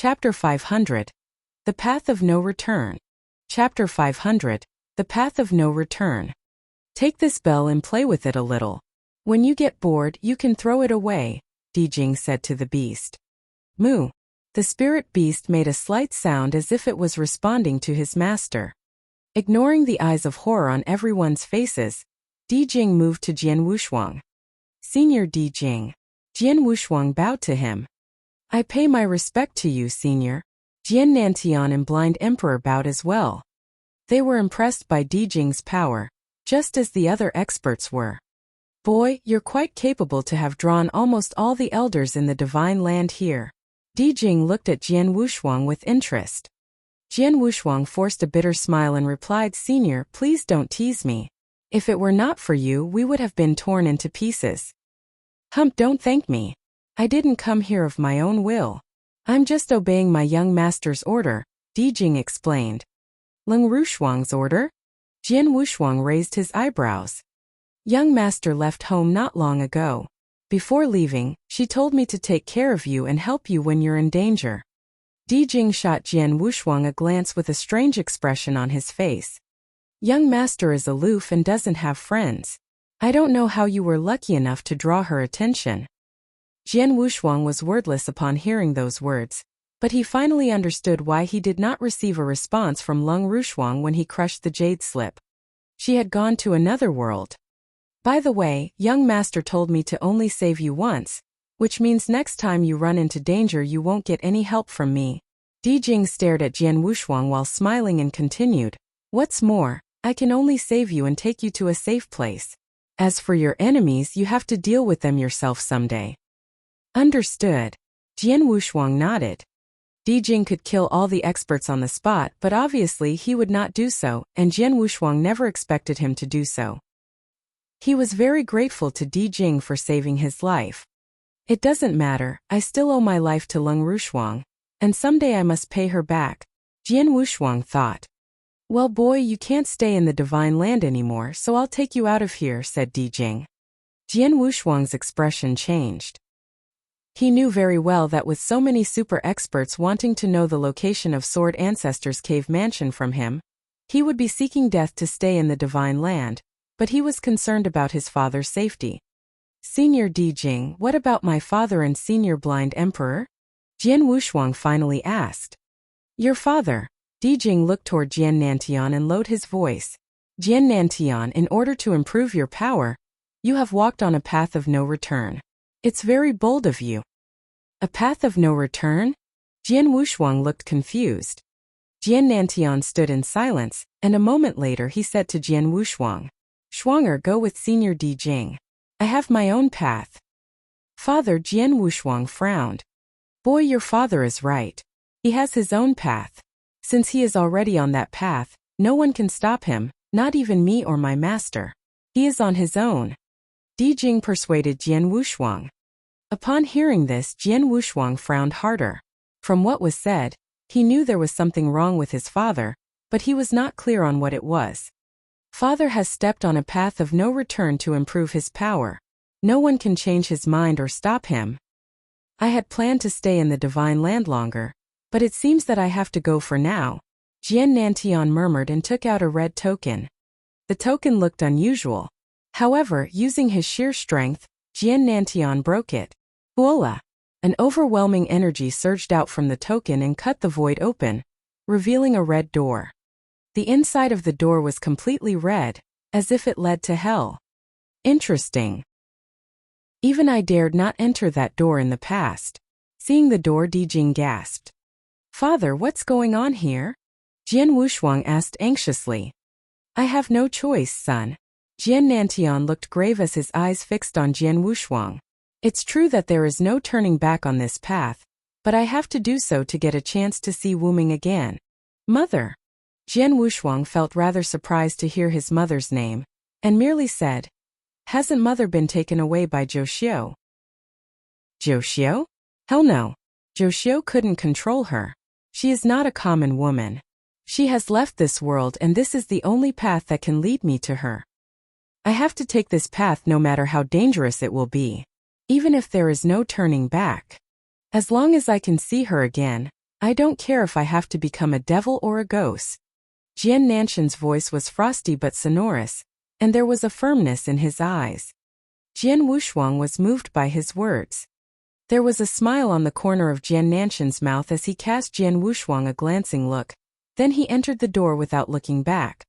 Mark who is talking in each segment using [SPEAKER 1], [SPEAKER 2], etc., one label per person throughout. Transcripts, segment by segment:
[SPEAKER 1] Chapter 500. The Path of No Return. Chapter 500. The Path of No Return. Take this bell and play with it a little. When you get bored, you can throw it away, Dijing said to the beast. Moo. The spirit beast made a slight sound as if it was responding to his master. Ignoring the eyes of horror on everyone's faces, Dijing moved to Jian Wushuang. Senior Dijing. Jian Wushuang bowed to him. I pay my respect to you, Senior. Jian Nantian and Blind Emperor bowed as well. They were impressed by Dijing's power, just as the other experts were. Boy, you're quite capable to have drawn almost all the elders in the divine land here. Dijing looked at Jian Wushuang with interest. Jian Wushuang forced a bitter smile and replied, Senior, please don't tease me. If it were not for you, we would have been torn into pieces. Don't thank me. I didn't come here of my own will. I'm just obeying my young master's order, Dijing explained. Leng Rushuang's order? Jian Wushuang raised his eyebrows. Young master left home not long ago. Before leaving, she told me to take care of you and help you when you're in danger. Dijing shot Jian Wushuang a glance with a strange expression on his face. Young master is aloof and doesn't have friends. I don't know how you were lucky enough to draw her attention. Jian Wushuang was wordless upon hearing those words, but he finally understood why he did not receive a response from Leng Rushuang when he crushed the jade slip. She had gone to another world. By the way, young master told me to only save you once, which means next time you run into danger you won't get any help from me. Dijing stared at Jian Wushuang while smiling and continued, What's more, I can only save you and take you to a safe place. As for your enemies, you have to deal with them yourself someday. Understood. Jian Wushuang nodded. Dijing could kill all the experts on the spot, but obviously he would not do so, and Jian Wushuang never expected him to do so. He was very grateful to Dijing for saving his life. It doesn't matter, I still owe my life to Leng Rushuang, and someday I must pay her back, Jian Wushuang thought. Well boy, you can't stay in the divine land anymore, so I'll take you out of here, said Dijing. Jian Wushuang's expression changed. He knew very well that with so many super experts wanting to know the location of Sword Ancestor's cave mansion from him, he would be seeking death to stay in the divine land, but he was concerned about his father's safety. Senior Dijing, what about my father and Senior Blind Emperor? Jian Wushuang finally asked. Your father. Dijing looked toward Jian Nantian and lowered his voice. Jian Nantian, in order to improve your power, you have walked on a path of no return. It's very bold of you. A path of no return? Jian Wushuang looked confused. Jian Nantian stood in silence, and a moment later he said to Jian Wushuang, Shuanger, go with Senior Dijing. I have my own path. Father, Jian Wushuang frowned. Boy, your father is right. He has his own path. Since he is already on that path, no one can stop him, not even me or my master. He is on his own. Dijing persuaded Jian Wushuang. Upon hearing this, Jian Wushuang frowned harder. From what was said, he knew there was something wrong with his father, but he was not clear on what it was. Father has stepped on a path of no return to improve his power. No one can change his mind or stop him. I had planned to stay in the divine land longer, but it seems that I have to go for now, Jian Nantian murmured and took out a red token. The token looked unusual. However, using his sheer strength, Jian Nantian broke it. Voila! An overwhelming energy surged out from the token and cut the void open, revealing a red door. The inside of the door was completely red, as if it led to hell. Interesting. Even I dared not enter that door in the past. Seeing the door, Dijing gasped. Father, what's going on here? Jian Wushuang asked anxiously. I have no choice, son. Jian Nantian looked grave as his eyes fixed on Jian Wushuang. It's true that there is no turning back on this path, but I have to do so to get a chance to see Wuming again. Mother. Jian Wushuang felt rather surprised to hear his mother's name, and merely said, Hasn't mother been taken away by Zhou Xiu? Zhou Xiu? Hell no. Zhou Xiu couldn't control her. She is not a common woman. She has left this world and this is the only path that can lead me to her. I have to take this path no matter how dangerous it will be. Even if there is no turning back. As long as I can see her again, I don't care if I have to become a devil or a ghost. Jian Nanshan's voice was frosty but sonorous, and there was a firmness in his eyes. Jian Wushuang was moved by his words. There was a smile on the corner of Jian Nanshan's mouth as he cast Jian Wushuang a glancing look. Then he entered the door without looking back.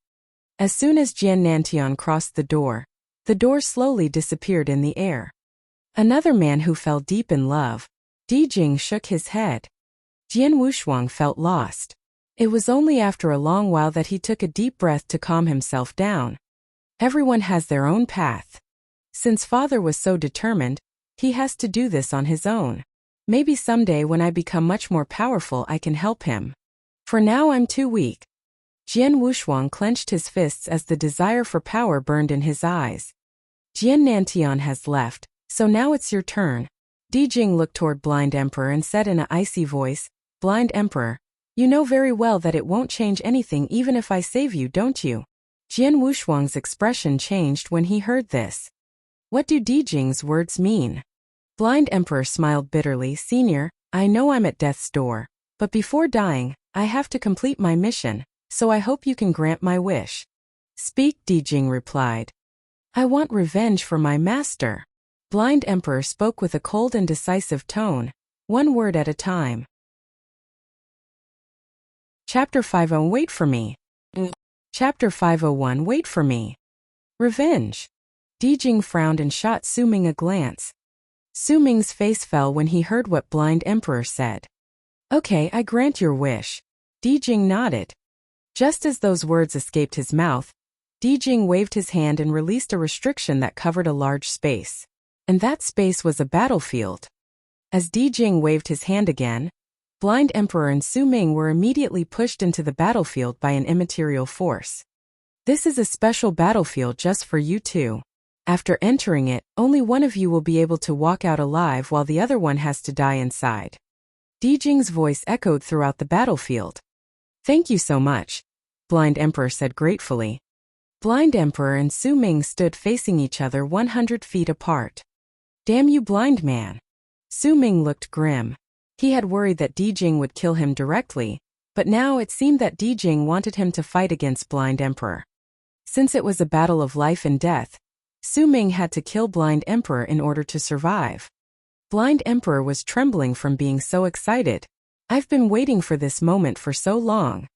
[SPEAKER 1] As soon as Jian Nantian crossed the door slowly disappeared in the air. Another man who fell deep in love. Di Jing shook his head. Jian Wushuang felt lost. It was only after a long while that he took a deep breath to calm himself down. Everyone has their own path. Since father was so determined, he has to do this on his own. Maybe someday when I become much more powerful I can help him. For now I'm too weak. Jian Wushuang clenched his fists as the desire for power burned in his eyes. Jian Nantian has left, so now it's your turn. Di Jing looked toward Blind Emperor and said in an icy voice, Blind Emperor, you know very well that it won't change anything even if I save you, don't you? Jian Wushuang's expression changed when he heard this. What do Di Jing's words mean? Blind Emperor smiled bitterly. Senior, I know I'm at death's door, but before dying, I have to complete my mission, so I hope you can grant my wish. Speak, Di Jing replied. I want revenge for my master. Blind Emperor spoke with a cold and decisive tone, one word at a time. Chapter 50. Wait for me. Chapter 501. Wait for me. Revenge. Di Jing frowned and shot Su Ming a glance. Su Ming's face fell when he heard what Blind Emperor said. Okay, I grant your wish. Di Jing nodded. Just as those words escaped his mouth, Di Jing waved his hand and released a restriction that covered a large space. And that space was a battlefield. As Di Jing waved his hand again, Blind Emperor and Su Ming were immediately pushed into the battlefield by an immaterial force. This is a special battlefield just for you two. After entering it, only one of you will be able to walk out alive while the other one has to die inside. Di Jing's voice echoed throughout the battlefield. Thank you so much, Blind Emperor said gratefully. Blind Emperor and Su Ming stood facing each other 100 feet apart. Damn you, blind man. Su Ming looked grim. He had worried that Di Jing would kill him directly, but now it seemed that Di Jing wanted him to fight against Blind Emperor. Since it was a battle of life and death, Su Ming had to kill Blind Emperor in order to survive. Blind Emperor was trembling from being so excited. I've been waiting for this moment for so long.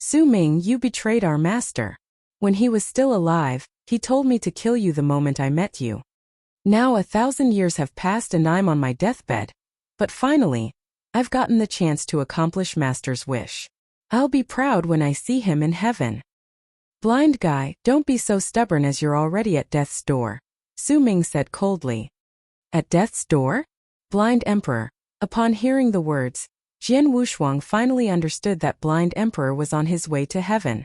[SPEAKER 1] Su Ming, you betrayed our master. When he was still alive, he told me to kill you the moment I met you. Now 1,000 years have passed and I'm on my deathbed. But finally, I've gotten the chance to accomplish Master's wish. I'll be proud when I see him in heaven. Blind guy, don't be so stubborn as you're already at death's door, Su Ming said coldly. At death's door? Blind Emperor. Upon hearing the words, Jian Wushuang finally understood that Blind Emperor was on his way to heaven.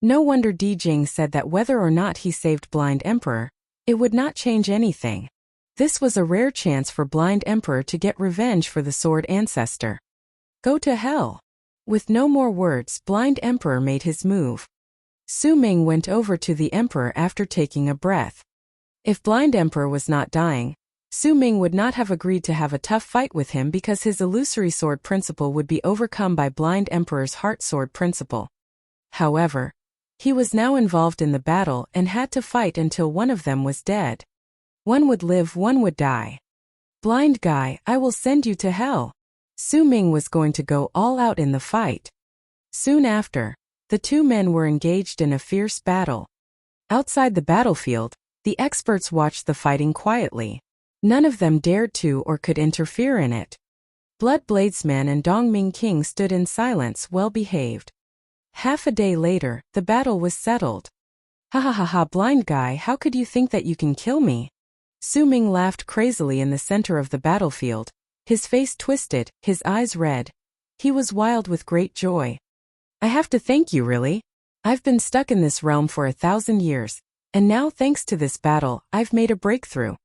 [SPEAKER 1] No wonder Di Jing said that whether or not he saved Blind Emperor, it would not change anything. This was a rare chance for Blind Emperor to get revenge for the sword ancestor. Go to hell. With no more words, Blind Emperor made his move. Su Ming went over to the Emperor after taking a breath. If Blind Emperor was not dying, Su Ming would not have agreed to have a tough fight with him because his illusory sword principle would be overcome by Blind Emperor's heart sword principle. However, he was now involved in the battle and had to fight until one of them was dead. One would live, one would die. Blind guy, I will send you to hell. Su Ming was going to go all out in the fight. Soon after, the two men were engaged in a fierce battle. Outside the battlefield, the experts watched the fighting quietly. None of them dared to or could interfere in it. Blood Bladesman and Dongming King stood in silence, well behaved. Half a day later, the battle was settled. Ha ha ha ha, blind guy, how could you think that you can kill me? Su Ming laughed crazily in the center of the battlefield, his face twisted, his eyes red. He was wild with great joy. I have to thank you, really. I've been stuck in this realm for 1,000 years, and now thanks to this battle, I've made a breakthrough.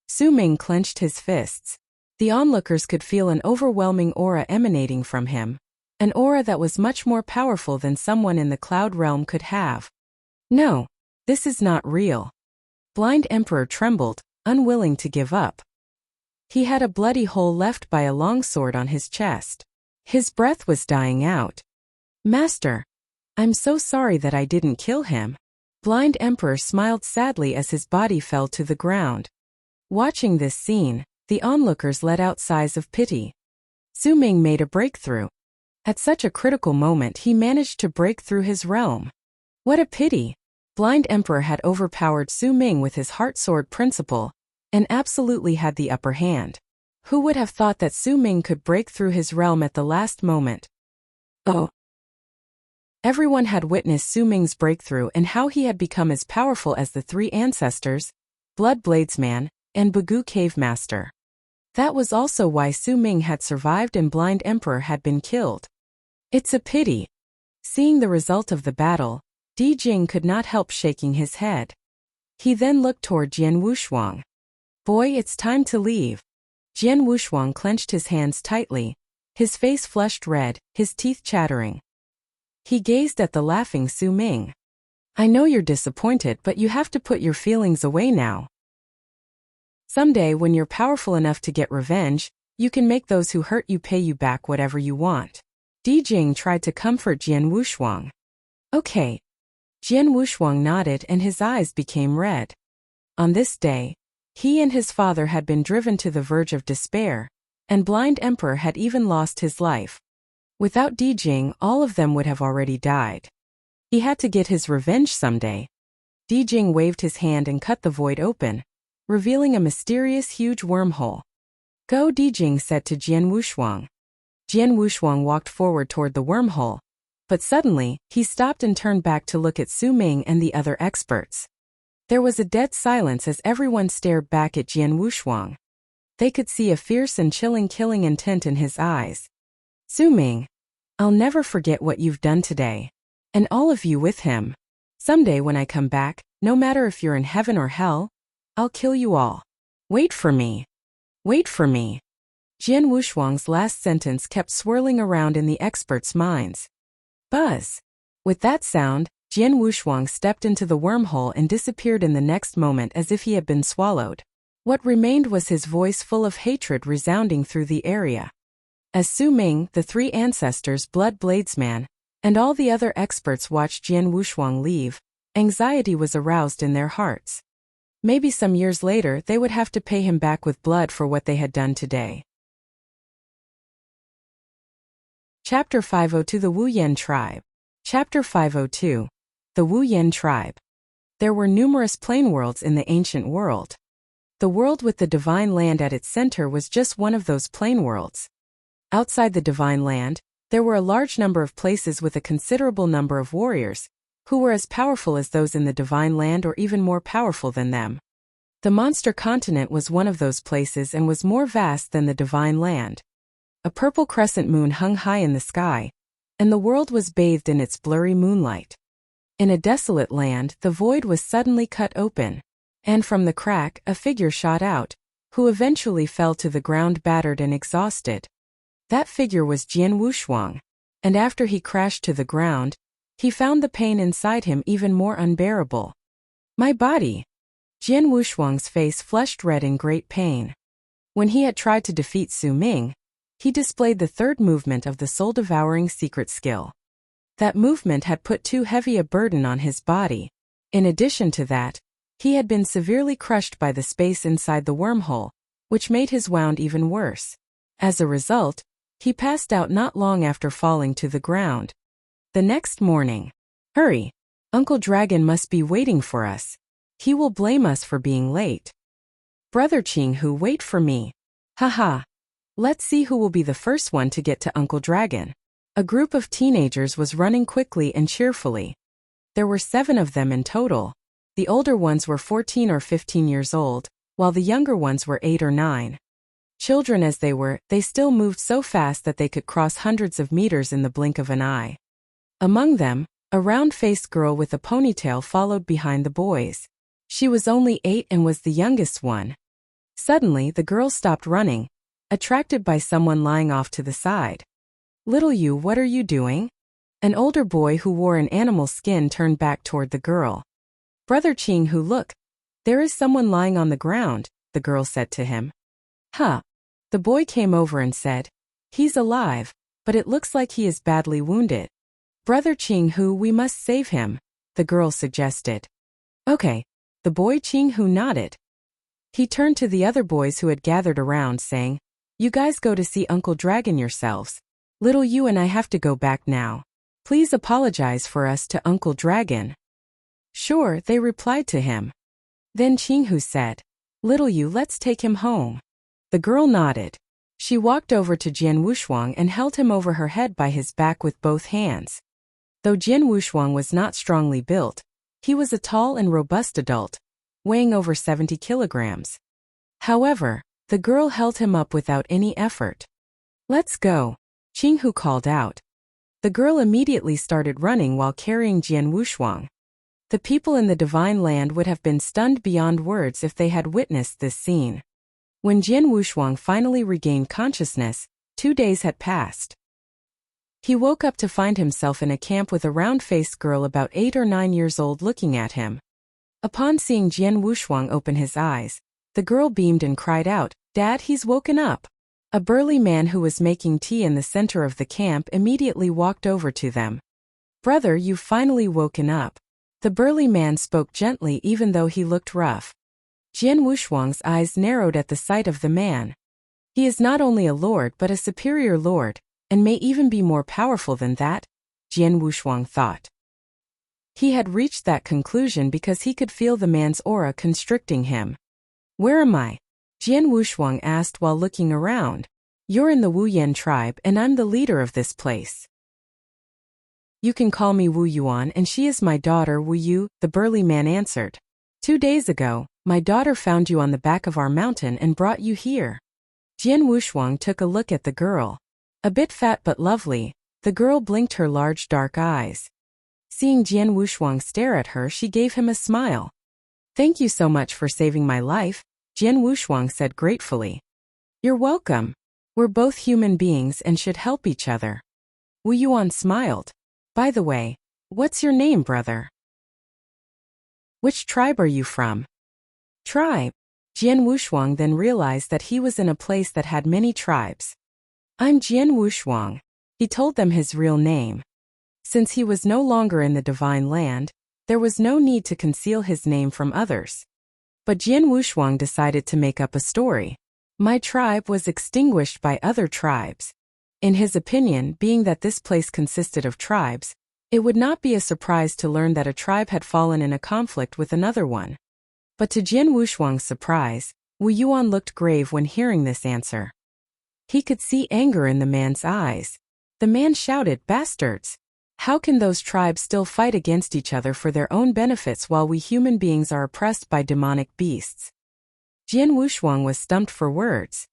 [SPEAKER 1] Su Ming clenched his fists. The onlookers could feel an overwhelming aura emanating from him, an aura that was much more powerful than someone in the cloud realm could have. No, this is not real. Blind Emperor trembled, unwilling to give up. He had a bloody hole left by a long sword on his chest. His breath was dying out. Master, I'm so sorry that I didn't kill him. Blind Emperor smiled sadly as his body fell to the ground. Watching this scene, the onlookers let out sighs of pity. Su Ming made a breakthrough. At such a critical moment he managed to break through his realm. What a pity! Blind Emperor had overpowered Su Ming with his heart sword principle, and absolutely had the upper hand. Who would have thought that Su Ming could break through his realm at the last moment? Oh! Everyone had witnessed Su Ming's breakthrough and how he had become as powerful as the three ancestors, Blood Bladesman, and Bagu Cave Master. That was also why Su Ming had survived and Blind Emperor had been killed. It's a pity. Seeing the result of the battle, Di Jing could not help shaking his head. He then looked toward Jian Wushuang. Boy, it's time to leave. Jian Wushuang clenched his hands tightly, his face flushed red, his teeth chattering. He gazed at the laughing Su Ming. I know you're disappointed, but you have to put your feelings away now. Someday when you're powerful enough to get revenge, you can make those who hurt you pay you back whatever you want. Di Jing tried to comfort Jian Wushuang. Okay. Jian Wushuang nodded and his eyes became red. On this day, he and his father had been driven to the verge of despair, and Blind Emperor had even lost his life. Without Di Jing, all of them would have already died. He had to get his revenge someday. Di Jing waved his hand and cut the void open, revealing a mysterious huge wormhole. Go, Di Jing said to Jian Wushuang. Jian Wushuang walked forward toward the wormhole, but suddenly, he stopped and turned back to look at Su Ming and the other experts. There was a dead silence as everyone stared back at Jian Wushuang. They could see a fierce and chilling killing intent in his eyes. Su Ming, I'll never forget what you've done today. And all of you with him. Someday when I come back, no matter if you're in heaven or hell, I'll kill you all. Wait for me. Wait for me. Jian Wushuang's last sentence kept swirling around in the experts' minds. Buzz. With that sound, Jian Wushuang stepped into the wormhole and disappeared in the next moment as if he had been swallowed. What remained was his voice full of hatred resounding through the area. As Su Ming, the three ancestors, Blood Bladesman, and all the other experts watched Jian Wushuang leave, anxiety was aroused in their hearts. Maybe some years later they would have to pay him back with blood for what they had done today. Chapter 502 The Wu Yan Tribe. Chapter 502. The Wu Yan Tribe. There were numerous plane worlds in the ancient world. The world with the divine land at its center was just one of those plane worlds. Outside the divine land, there were a large number of places with a considerable number of warriors, who were as powerful as those in the divine land or even more powerful than them. The monster continent was one of those places and was more vast than the divine land. A purple crescent moon hung high in the sky, and the world was bathed in its blurry moonlight. In a desolate land, the void was suddenly cut open, and from the crack, a figure shot out, who eventually fell to the ground battered and exhausted. That figure was Jian Wushuang, and after he crashed to the ground, he found the pain inside him even more unbearable. My body! Jian Wushuang's face flushed red in great pain. When he had tried to defeat Su Ming, he displayed the third movement of the soul-devouring secret skill. That movement had put too heavy a burden on his body. In addition to that, he had been severely crushed by the space inside the wormhole, which made his wound even worse. As a result, he passed out not long after falling to the ground. The next morning. Hurry! Uncle Dragon must be waiting for us. He will blame us for being late. Brother Qinghu, wait for me. Haha. Let's see who will be the first one to get to Uncle Dragon. A group of teenagers was running quickly and cheerfully. There were 7 of them in total. The older ones were 14 or 15 years old, while the younger ones were 8 or 9. Children as they were, they still moved so fast that they could cross hundreds of meters in the blink of an eye. Among them, a round-faced girl with a ponytail followed behind the boys. She was only 8 and was the youngest one. Suddenly, the girl stopped running, attracted by someone lying off to the side. Little you, what are you doing? An older boy who wore an animal skin turned back toward the girl. Brother Qinghu, look. There is someone lying on the ground, the girl said to him. Huh. The boy came over and said, he's alive, but it looks like he is badly wounded. Brother Qinghu, we must save him, the girl suggested. Okay. The boy Qinghu nodded. He turned to the other boys who had gathered around, saying, You guys go to see Uncle Dragon yourselves. Little you and I have to go back now. Please apologize for us to Uncle Dragon. Sure, they replied to him. Then Qinghu said, Little you, let's take him home. The girl nodded. She walked over to Jian Wushuang and held him over her head by his back with both hands. Though Jian Wushuang was not strongly built, he was a tall and robust adult, weighing over 70 kilograms. However, the girl held him up without any effort. Let's go, Qinghu called out. The girl immediately started running while carrying Jian Wushuang. The people in the divine land would have been stunned beyond words if they had witnessed this scene. When Jian Wushuang finally regained consciousness, 2 days had passed. He woke up to find himself in a camp with a round-faced girl about 8 or 9 years old looking at him. Upon seeing Jian Wushuang open his eyes, the girl beamed and cried out, Dad, he's woken up. A burly man who was making tea in the center of the camp immediately walked over to them. Brother, you've finally woken up. The burly man spoke gently even though he looked rough. Jian Wushuang's eyes narrowed at the sight of the man. He is not only a lord but a superior lord, and may even be more powerful than that, Jian Wushuang thought. He had reached that conclusion because he could feel the man's aura constricting him. Where am I? Jian Wushuang asked while looking around. You're in the Wu Yan tribe and I'm the leader of this place. You can call me Wu Yuan and she is my daughter Wu Yu, the burly man answered. 2 days ago, my daughter found you on the back of our mountain and brought you here. Jian Wushuang took a look at the girl. A bit fat but lovely, the girl blinked her large dark eyes. Seeing Jian Wushuang stare at her, she gave him a smile. Thank you so much for saving my life, Jian Wushuang said gratefully. You're welcome. We're both human beings and should help each other. Wu Yuan smiled. By the way, what's your name, brother? Which tribe are you from? Tribe. Jian Wushuang then realized that he was in a place that had many tribes. I'm Jian Wushuang. He told them his real name. Since he was no longer in the divine land, there was no need to conceal his name from others. But Jian Wushuang decided to make up a story. My tribe was extinguished by other tribes. In his opinion, being that this place consisted of tribes, it would not be a surprise to learn that a tribe had fallen in a conflict with another one. But to Jian Wushuang's surprise, Wu Yuan looked grave when hearing this answer. He could see anger in the man's eyes. The man shouted, Bastards! How can those tribes still fight against each other for their own benefits while we human beings are oppressed by demonic beasts? Jian Wushuang was stumped for words.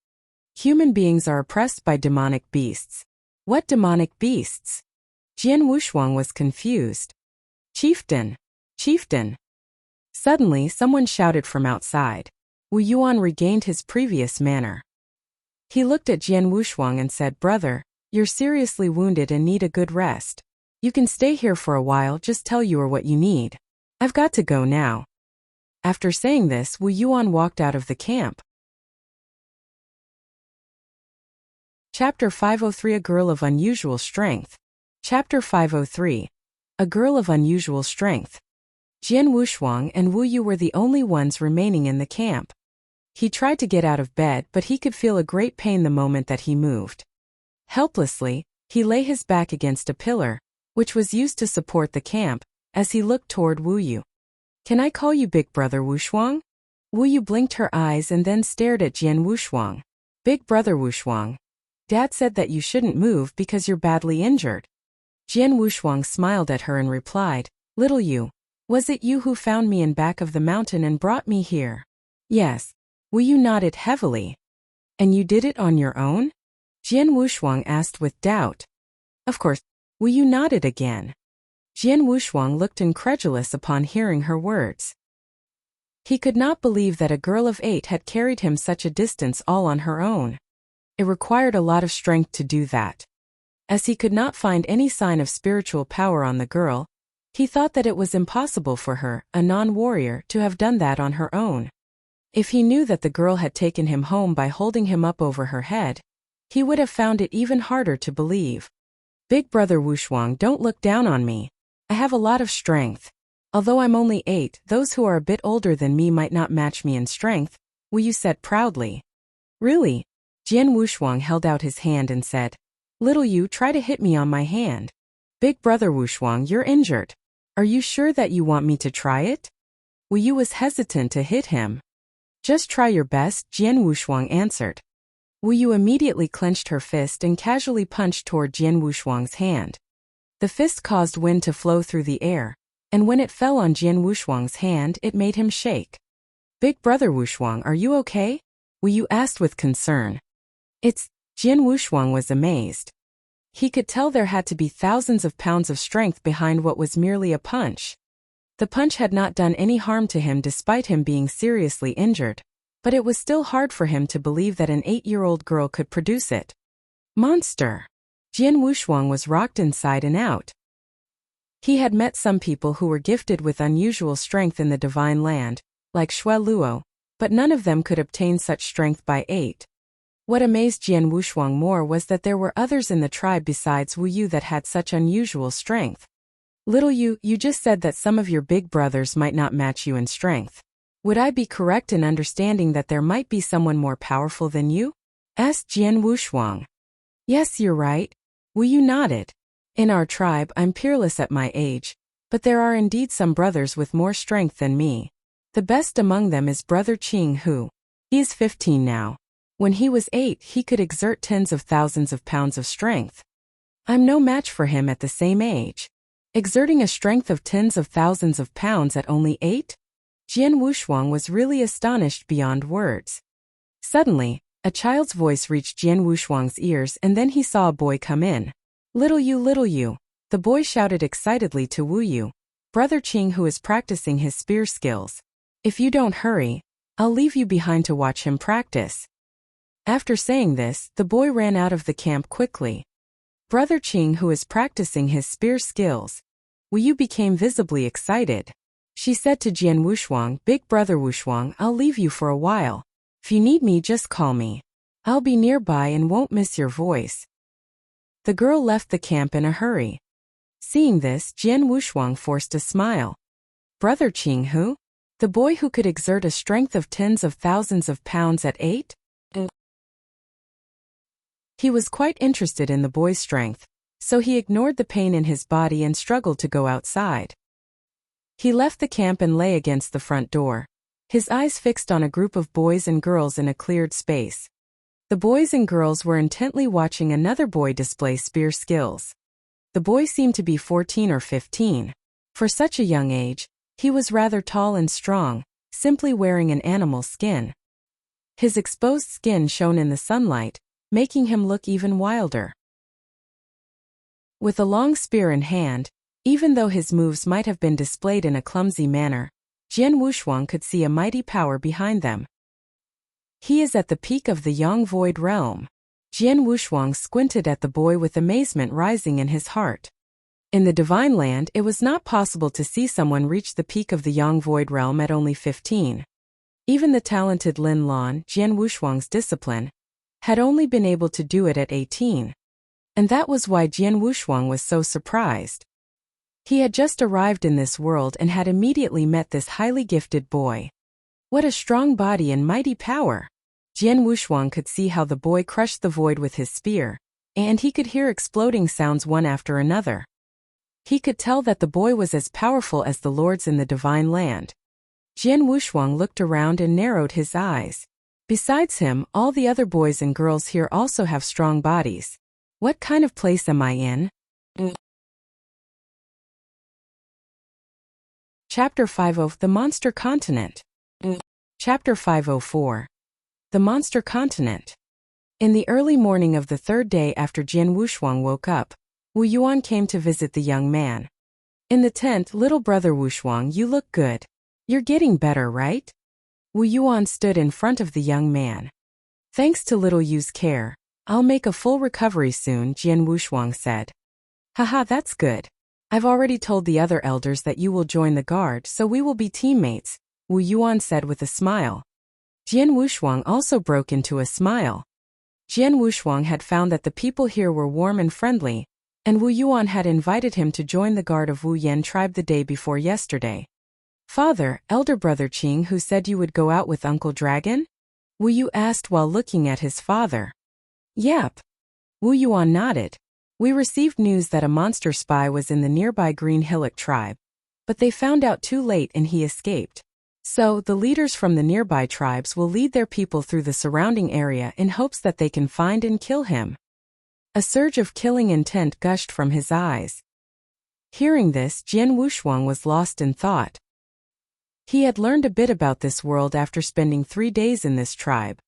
[SPEAKER 1] Human beings are oppressed by demonic beasts. What demonic beasts? Jian Wushuang was confused. Chieftain! Chieftain! Suddenly, someone shouted from outside. Wu Yuan regained his previous manner. He looked at Jian Wushuang and said, Brother, you're seriously wounded and need a good rest. You can stay here for a while, just tell you what you need. I've got to go now. After saying this, Wu Yuan walked out of the camp. Chapter 503 A Girl of Unusual Strength. Chapter 503. A Girl of Unusual Strength. Jian Wushuang and Wu Yu were the only ones remaining in the camp. He tried to get out of bed, but he could feel a great pain the moment that he moved. Helplessly, he lay his back against a pillar, which was used to support the camp, as he looked toward Wu Yu. Can I call you Big Brother Wushuang? Wu Yu blinked her eyes and then stared at Jian Wushuang. Big Brother Wushuang. Dad said that you shouldn't move because you're badly injured. Jian Wushuang smiled at her and replied, Little you, was it you who found me in back of the mountain and brought me here? Yes. Wu Yu nodded heavily. And you did it on your own? Jian Wushuang asked with doubt. Of course. Wu Yu nodded again. Jian Wushuang looked incredulous upon hearing her words. He could not believe that a girl of 8 had carried him such a distance all on her own. It required a lot of strength to do that. As he could not find any sign of spiritual power on the girl, he thought that it was impossible for her, a non-warrior, to have done that on her own. If he knew that the girl had taken him home by holding him up over her head, he would have found it even harder to believe. Big brother Wushuang, don't look down on me. I have a lot of strength. Although I'm only 8, those who are a bit older than me might not match me in strength, Wu Yu said proudly. Really? Jian Wushuang held out his hand and said, Little Yu, try to hit me on my hand. Big brother Wushuang, you're injured. Are you sure that you want me to try it? Wu Yu was hesitant to hit him. Just try your best, Jian Wushuang answered. Wu Yu immediately clenched her fist and casually punched toward Jian Wushuang's hand. The fist caused wind to flow through the air, and when it fell on Jian Wushuang's hand, it made him shake. Big brother Wushuang, are you okay? Wu Yu asked with concern. Jian Wushuang was amazed. He could tell there had to be thousands of pounds of strength behind what was merely a punch. The punch had not done any harm to him despite him being seriously injured, but it was still hard for him to believe that an 8-year-old girl could produce it. Monster! Jian Wushuang was rocked inside and out. He had met some people who were gifted with unusual strength in the divine land, like Xue Luo, but none of them could obtain such strength by 8. What amazed Jian Wushuang more was that there were others in the tribe besides Wu Yu that had such unusual strength. Little Yu, you just said that some of your big brothers might not match you in strength. Would I be correct in understanding that there might be someone more powerful than you? Asked Jian Wushuang. Yes, you're right. Wu Yu nodded. In our tribe, I'm peerless at my age, but there are indeed some brothers with more strength than me. The best among them is brother Qing Hu. He is 15 now. When he was 8, he could exert tens of thousands of pounds of strength. I'm no match for him at the same age. Exerting a strength of tens of thousands of pounds at only 8? Jian Wushuang was really astonished beyond words. Suddenly, a child's voice reached Jian Wushuang's ears and then he saw a boy come in. Little Yu, the boy shouted excitedly to Wu Yu, brother Qing who is practicing his spear skills. If you don't hurry, I'll leave you behind to watch him practice. After saying this, the boy ran out of the camp quickly. Brother Qing who is practicing his spear skills. Wu Yu became visibly excited. She said to Jian Wushuang, Big brother Wushuang, I'll leave you for a while. If you need me, just call me. I'll be nearby and won't miss your voice. The girl left the camp in a hurry. Seeing this, Jian Wushuang forced a smile. Brother Qing Hu? The boy who could exert a strength of tens of thousands of pounds at 8? He was quite interested in the boy's strength, so he ignored the pain in his body and struggled to go outside. He left the camp and lay against the front door, his eyes fixed on a group of boys and girls in a cleared space. The boys and girls were intently watching another boy display spear skills. The boy seemed to be 14 or 15. For such a young age, he was rather tall and strong, simply wearing an animal skin. His exposed skin shone in the sunlight, making him look even wilder. With a long spear in hand, even though his moves might have been displayed in a clumsy manner, Jian Wushuang could see a mighty power behind them. He is at the peak of the Yang Void realm. Jian Wushuang squinted at the boy with amazement rising in his heart. In the divine land, it was not possible to see someone reach the peak of the Yang Void realm at only 15. Even the talented Lin Lan, Jian Wushuang's discipline, had only been able to do it at 18. And that was why Jian Wushuang was so surprised. He had just arrived in this world and had immediately met this highly gifted boy. What a strong body and mighty power! Jian Wushuang could see how the boy crushed the void with his spear, and he could hear exploding sounds one after another. He could tell that the boy was as powerful as the lords in the divine land. Jian Wushuang looked around and narrowed his eyes. Besides him, all the other boys and girls here also have strong bodies. What kind of place am I in? Chapter 50 The Monster Continent. Chapter 504 The Monster Continent. In the early morning of the third day after Jian Wushuang woke up, Wu Yuan came to visit the young man. In the tent, little brother Wushuang, you look good. You're getting better, right? Wu Yuan stood in front of the young man. Thanks to little Yu's care, I'll make a full recovery soon, Jian Wushuang said. Haha, that's good. I've already told the other elders that you will join the guard, so we will be teammates, Wu Yuan said with a smile. Jian Wushuang also broke into a smile. Jian Wushuang had found that the people here were warm and friendly, and Wu Yuan had invited him to join the guard of Wu Yan tribe the day before yesterday. "Father, elder brother Qing who said you would go out with Uncle Dragon?" Wu Yu asked while looking at his father. "Yep." Wu Yuan nodded. "We received news that a monster spy was in the nearby Green Hillock tribe, but they found out too late and he escaped. So, the leaders from the nearby tribes will lead their people through the surrounding area in hopes that they can find and kill him." A surge of killing intent gushed from his eyes. Hearing this, Jian Wushuang was lost in thought. He had learned a bit about this world after spending 3 days in this tribe.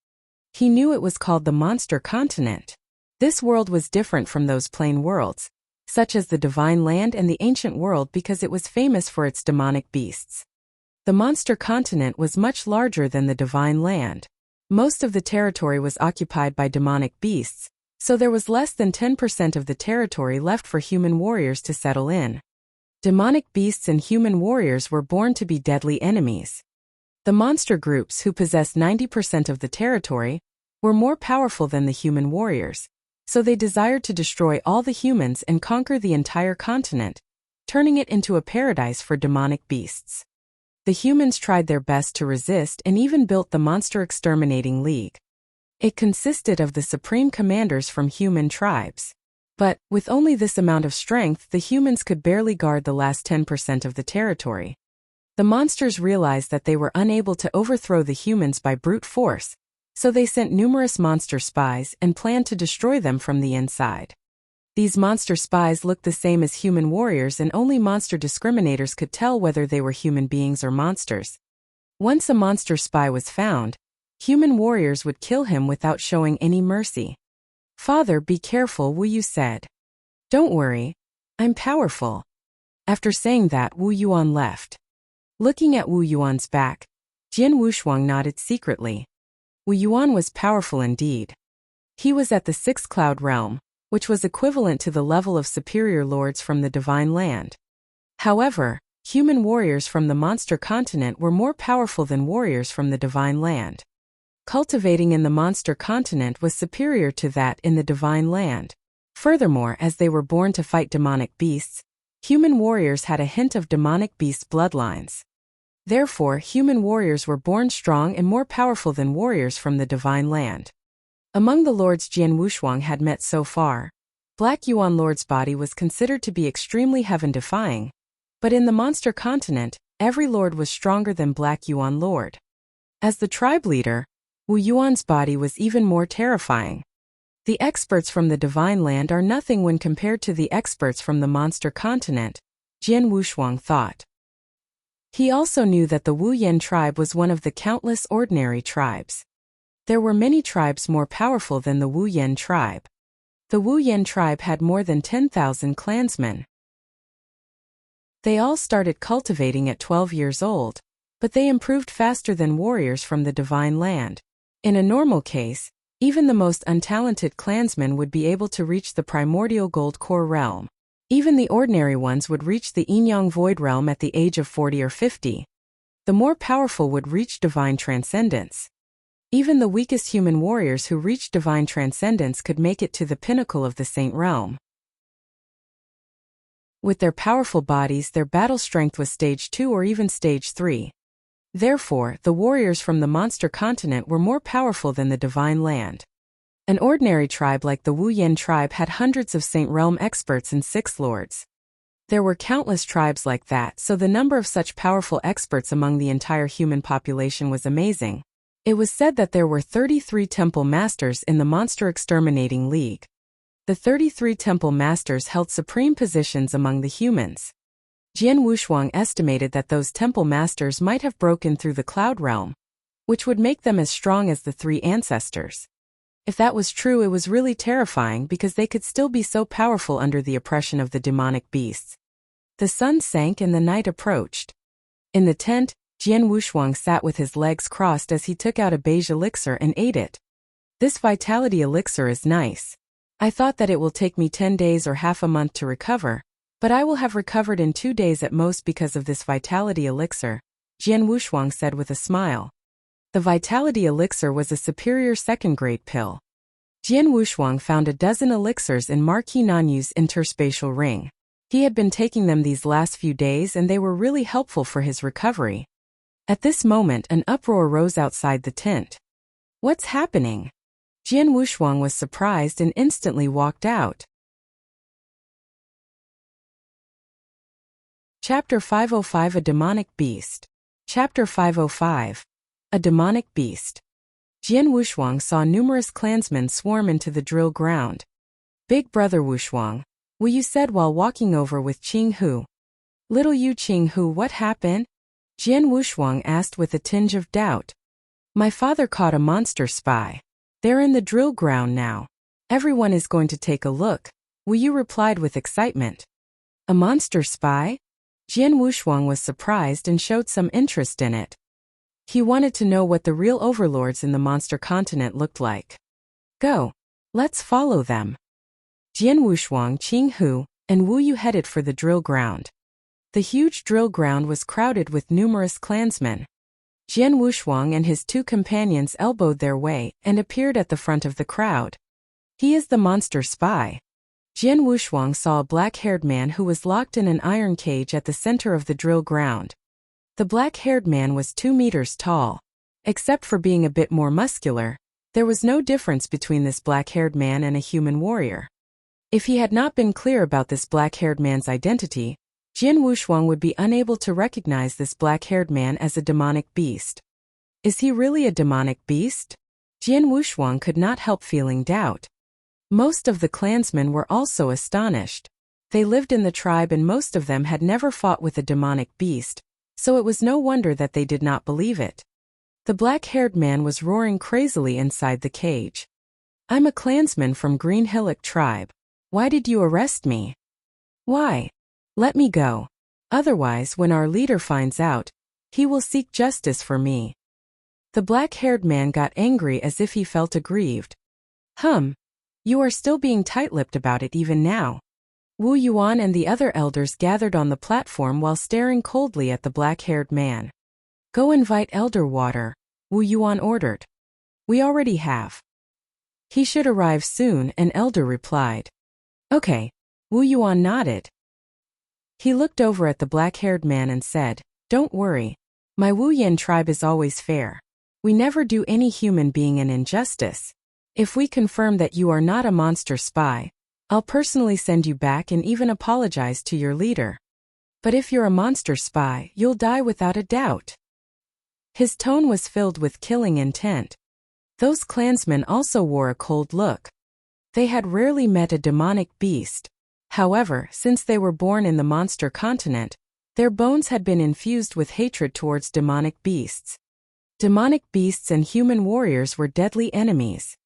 [SPEAKER 1] He knew it was called the Monster Continent. This world was different from those plain worlds, such as the Divine Land and the Ancient World, because it was famous for its demonic beasts. The Monster Continent was much larger than the Divine Land. Most of the territory was occupied by demonic beasts, so there was less than 10% of the territory left for human warriors to settle in. Demonic beasts and human warriors were born to be deadly enemies. The monster groups, who possessed 90% of the territory, were more powerful than the human warriors, so they desired to destroy all the humans and conquer the entire continent, turning it into a paradise for demonic beasts. The humans tried their best to resist and even built the Monster Exterminating League. It consisted of the supreme commanders from human tribes. But, with only this amount of strength, the humans could barely guard the last 10% of the territory. The monsters realized that they were unable to overthrow the humans by brute force, so they sent numerous monster spies and planned to destroy them from the inside. These monster spies looked the same as human warriors, and only monster discriminators could tell whether they were human beings or monsters. Once a monster spy was found, human warriors would kill him without showing any mercy. "Father, be careful," Wu Yu said. "Don't worry. I'm powerful." After saying that, Wu Yuan left. Looking at Wu Yuan's back, Jian Wushuang nodded secretly. Wu Yuan was powerful indeed. He was at the 6th cloud realm, which was equivalent to the level of superior lords from the Divine Land. However, human warriors from the Monster Continent were more powerful than warriors from the Divine Land. Cultivating in the Monster Continent was superior to that in the Divine Land. Furthermore, as they were born to fight demonic beasts, human warriors had a hint of demonic beast bloodlines. Therefore, human warriors were born strong and more powerful than warriors from the Divine Land. Among the lords Jian Wushuang had met so far, Black Yuan Lord's body was considered to be extremely heaven-defying, but in the Monster Continent, every lord was stronger than Black Yuan Lord. As the tribe leader, Wu Yuan's body was even more terrifying. The experts from the Divine Land are nothing when compared to the experts from the Monster Continent, Jian Wushuang thought. He also knew that the Wu Yan tribe was one of the countless ordinary tribes. There were many tribes more powerful than the Wu Yan tribe. The Wu Yan tribe had more than 10,000 clansmen. They all started cultivating at 12 years old, but they improved faster than warriors from the Divine Land. In a normal case, even the most untalented clansmen would be able to reach the primordial gold core realm. Even the ordinary ones would reach the Yin-Yang void realm at the age of 40 or 50. The more powerful would reach divine transcendence. Even the weakest human warriors who reached divine transcendence could make it to the pinnacle of the Saint realm. With their powerful bodies, their battle strength was stage 2 or even stage 3. Therefore, the warriors from the Monster Continent were more powerful than the Divine Land. An ordinary tribe like the Wu Yan tribe had hundreds of Saint Realm experts and 6 lords. There were countless tribes like that, so the number of such powerful experts among the entire human population was amazing. It was said that there were 33 temple masters in the Monster Exterminating League. The 33 temple masters held supreme positions among the humans. Jian Wushuang estimated that those temple masters might have broken through the cloud realm, which would make them as strong as the 3 ancestors. If that was true, it was really terrifying because they could still be so powerful under the oppression of the demonic beasts. The sun sank and the night approached. In the tent, Jian Wushuang sat with his legs crossed as he took out a beige elixir and ate it. "This vitality elixir is nice. I thought that it will take me 10 days or half a month to recover, but I will have recovered in 2 days at most because of this vitality elixir," Jian Wushuang said with a smile. The vitality elixir was a superior second-grade pill. Jian Wushuang found a dozen elixirs in Marquis Nanyu's interspatial ring. He had been taking them these last few days and they were really helpful for his recovery. At this moment, an uproar rose outside the tent. What's happening? Jian Wushuang was surprised and instantly walked out. Chapter 505 A Demonic Beast. Chapter 505. A Demonic Beast. Jian Wushuang saw numerous clansmen swarm into the drill ground. Big brother Wushuang, Wu Yu said while walking over with Qing Hu. Little Yu Qing Hu, what happened? Jian Wushuang asked with a tinge of doubt. My father caught a monster spy. They're in the drill ground now. Everyone is going to take a look, Wu Yu replied with excitement. A monster spy? Jian Wushuang was surprised and showed some interest in it. He wanted to know what the real overlords in the monster continent looked like. Go. Let's follow them. Jian Wushuang, Qing Hu, and Wu Yu headed for the drill ground. The huge drill ground was crowded with numerous clansmen. Jian Wushuang and his two companions elbowed their way and appeared at the front of the crowd. He is the monster spy. Jian Wushuang saw a black-haired man who was locked in an iron cage at the center of the drill ground. The black-haired man was 2 meters tall. Except for being a bit more muscular, there was no difference between this black-haired man and a human warrior. If he had not been clear about this black-haired man's identity, Jian Wushuang would be unable to recognize this black-haired man as a demonic beast. Is he really a demonic beast? Jian Wushuang could not help feeling doubt. Most of the clansmen were also astonished. They lived in the tribe and most of them had never fought with a demonic beast, so it was no wonder that they did not believe it. The black-haired man was roaring crazily inside the cage. I'm a clansman from Green Hillock tribe. Why did you arrest me? Why? Let me go. Otherwise, when our leader finds out, he will seek justice for me. The black-haired man got angry as if he felt aggrieved. You are still being tight-lipped about it even now. Wu Yuan and the other elders gathered on the platform while staring coldly at the black-haired man. Go invite Elder Water, Wu Yuan ordered. We already have. He should arrive soon, an elder replied. Okay, Wu Yuan nodded. He looked over at the black-haired man and said, Don't worry. My Wu Yan tribe is always fair. We never do any human being an injustice. If we confirm that you are not a monster spy, I'll personally send you back and even apologize to your leader. But if you're a monster spy, you'll die without a doubt. His tone was filled with killing intent. Those clansmen also wore a cold look. They had rarely met a demonic beast. However, since they were born in the monster continent, their bones had been infused with hatred towards demonic beasts. Demonic beasts and human warriors were deadly enemies.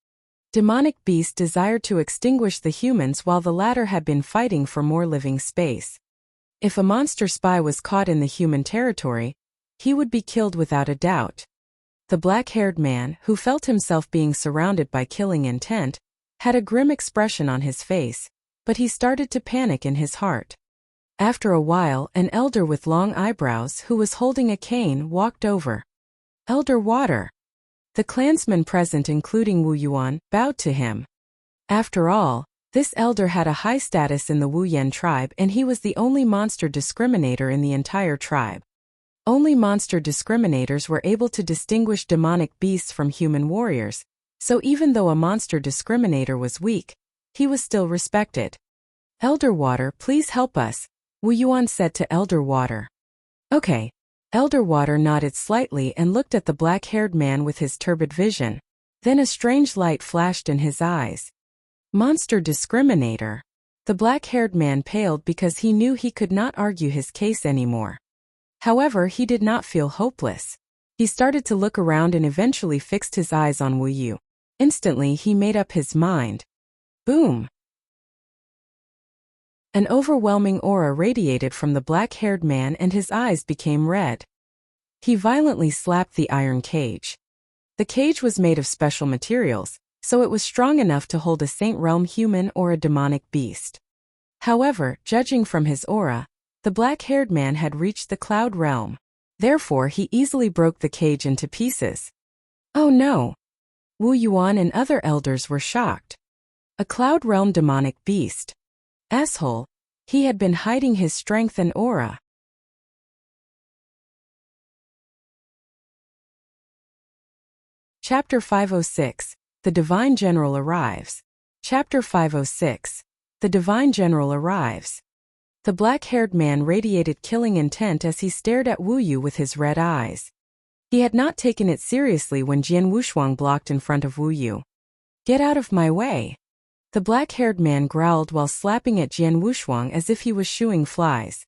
[SPEAKER 1] Demonic beasts desired to extinguish the humans while the latter had been fighting for more living space. If a monster spy was caught in the human territory, he would be killed without a doubt. The black-haired man, who felt himself being surrounded by killing intent, had a grim expression on his face, but he started to panic in his heart. After a while, an elder with long eyebrows who was holding a cane walked over. Elder Water. The clansmen present, including Wu Yuan, bowed to him. After all, this elder had a high status in the Wu Yan tribe and he was the only monster discriminator in the entire tribe. Only monster discriminators were able to distinguish demonic beasts from human warriors, so even though a monster discriminator was weak, he was still respected. Elder Water, please help us, Wu Yuan said to Elder Water. Okay. Elder Water nodded slightly and looked at the black-haired man with his turbid vision. Then a strange light flashed in his eyes. Monster discriminator. The black-haired man paled because he knew he could not argue his case anymore. However, he did not feel hopeless. He started to look around and eventually fixed his eyes on Wu Yu. Instantly, he made up his mind. Boom! An overwhelming aura radiated from the black-haired man and his eyes became red. He violently slapped the iron cage. The cage was made of special materials, so it was strong enough to hold a Saint Realm human or a demonic beast. However, judging from his aura, the black-haired man had reached the Cloud Realm. Therefore, he easily broke the cage into pieces. Oh no! Wu Yuan and other elders were shocked. A Cloud Realm demonic beast. Asshole. He had been hiding his strength and aura. Chapter 506. The Divine General arrives. Chapter 506. The Divine General arrives. The black-haired man radiated killing intent as he stared at Wu Yu with his red eyes. He had not taken it seriously when Jian Wushuang blocked in front of Wu Yu. "Get out of my way!" The black-haired man growled while slapping at Jian Wushuang as if he was shooing flies.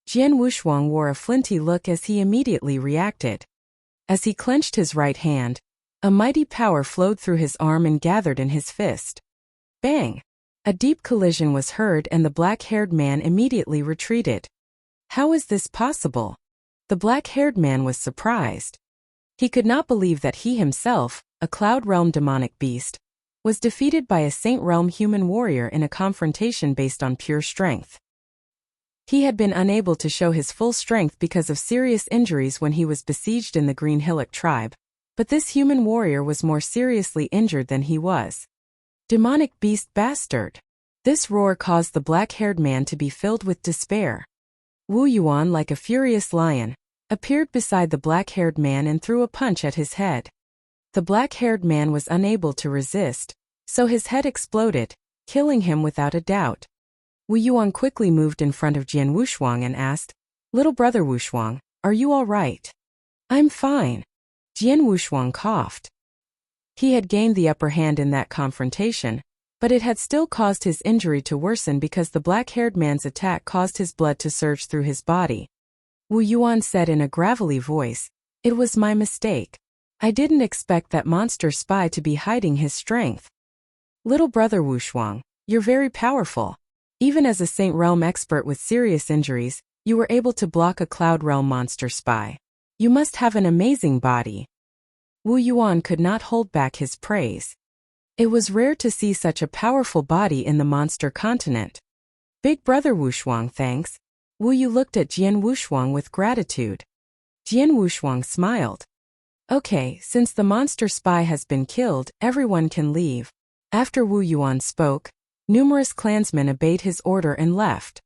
[SPEAKER 1] Jian Wushuang wore a flinty look as he immediately reacted. As he clenched his right hand, a mighty power flowed through his arm and gathered in his fist. Bang! A deep collision was heard and the black-haired man immediately retreated. How is this possible? The black-haired man was surprised. He could not believe that he himself, a Cloud Realm demonic beast, was defeated by a Saint Realm human warrior in a confrontation based on pure strength. He had been unable to show his full strength because of serious injuries when he was besieged in the Green Hillock tribe, but this human warrior was more seriously injured than he was. Demonic beast bastard! This roar caused the black-haired man to be filled with despair. Wu Yuan, like a furious lion, appeared beside the black-haired man and threw a punch at his head. The black-haired man was unable to resist, so his head exploded, killing him without a doubt. Wu Yuan quickly moved in front of Jian Wushuang and asked, "Little brother Wushuang, are you all right?" "I'm fine." Jian Wushuang coughed. He had gained the upper hand in that confrontation, but it had still caused his injury to worsen because the black-haired man's attack caused his blood to surge through his body. Wu Yuan said in a gravelly voice, "It was my mistake. I didn't expect that monster spy to be hiding his strength." "Little brother Wushuang, you're very powerful. Even as a Saint Realm expert with serious injuries, you were able to block a Cloud Realm monster spy. You must have an amazing body." Wu Yuan could not hold back his praise. It was rare to see such a powerful body in the monster continent. "Big brother Wushuang, thanks." Wu Yu looked at Jian Wushuang with gratitude. Jian Wushuang smiled. "Okay, since the monster spy has been killed, everyone can leave." After Wu Yuan spoke, numerous clansmen obeyed his order and left.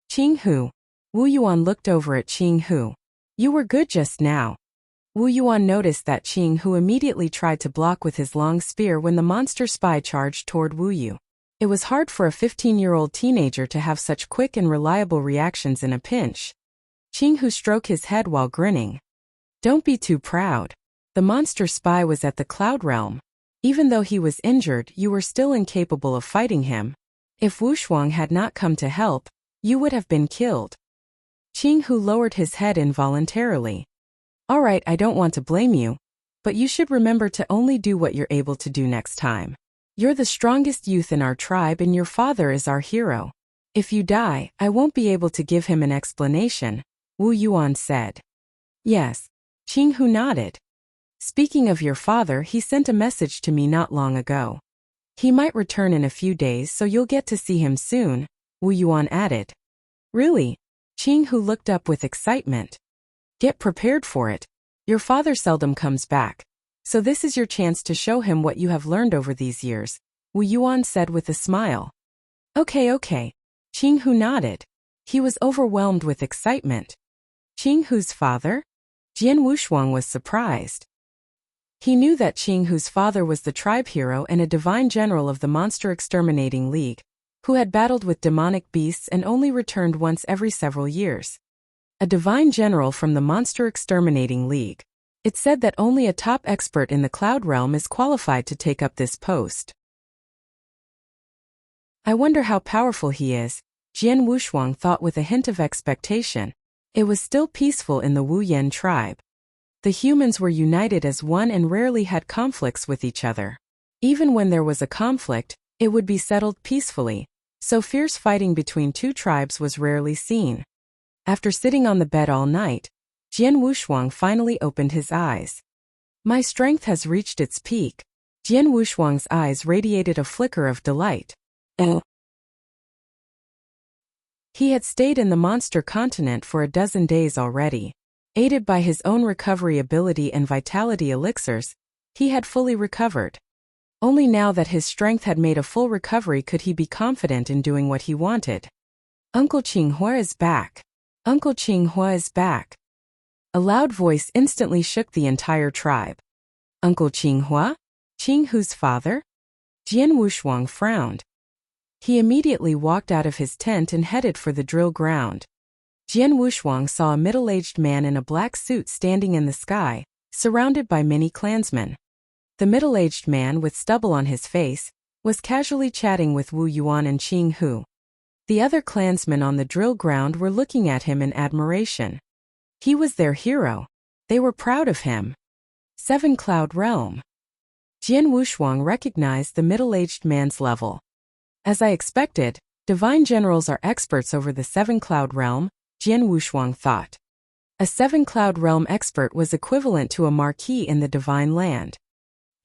[SPEAKER 1] "Qing Hu." Wu Yuan looked over at Qing Hu. "You were good just now." Wu Yuan noticed that Qing Hu immediately tried to block with his long spear when the monster spy charged toward Wu Yu. It was hard for a 15-year-old teenager to have such quick and reliable reactions in a pinch. Qing Hu stroked his head while grinning. "Don't be too proud. The monster spy was at the Cloud Realm. Even though he was injured, you were still incapable of fighting him. If Wushuang had not come to help, you would have been killed." Qing Hu lowered his head involuntarily. "All right, I don't want to blame you, but you should remember to only do what you're able to do next time. You're the strongest youth in our tribe and your father is our hero. If you die, I won't be able to give him an explanation," Wu Yuan said. "Yes." Qing Hu nodded. "Speaking of your father, he sent a message to me not long ago. He might return in a few days, so you'll get to see him soon," Wu Yuan added. "Really?" Qing Hu looked up with excitement. "Get prepared for it. Your father seldom comes back, so this is your chance to show him what you have learned over these years," Wu Yuan said with a smile. Okay. Qing Hu nodded. He was overwhelmed with excitement. Qing Hu's father? Jian Wushuang was surprised. He knew that Qing Hu's father was the tribe hero and a divine general of the Monster Exterminating League, who had battled with demonic beasts and only returned once every several years. A divine general from the Monster Exterminating League. It said that only a top expert in the Cloud Realm is qualified to take up this post. I wonder how powerful he is, Jian Wushuang thought with a hint of expectation. It was still peaceful in the Wu Yan tribe. The humans were united as one and rarely had conflicts with each other. Even when there was a conflict, it would be settled peacefully, so fierce fighting between two tribes was rarely seen. After sitting on the bed all night, Jian Wushuang finally opened his eyes. "My strength has reached its peak." Jian Wushuang's eyes radiated a flicker of delight. He had stayed in the monster continent for a dozen days already. Aided by his own recovery ability and vitality elixirs, He had fully recovered. Only now that his strength had made a full recovery could he be confident in doing what he wanted. Uncle Qinghua is back. Uncle Qinghua is back. A loud voice instantly shook the entire tribe. Uncle Qinghua? Qinghu's father? Jian Wushuang frowned. He immediately walked out of his tent and headed for the drill ground. Jian Wushuang saw a middle-aged man in a black suit standing in the sky, surrounded by many clansmen. The middle-aged man with stubble on his face was casually chatting with Wu Yuan and Qing Hu. The other clansmen on the drill ground were looking at him in admiration. He was their hero. They were proud of him. Seven Cloud Realm. Jian Wushuang recognized the middle-aged man's level. As I expected, divine generals are experts over the Seven Cloud Realm, Jian Wushuang thought. A Seven Cloud Realm expert was equivalent to a marquis in the divine land.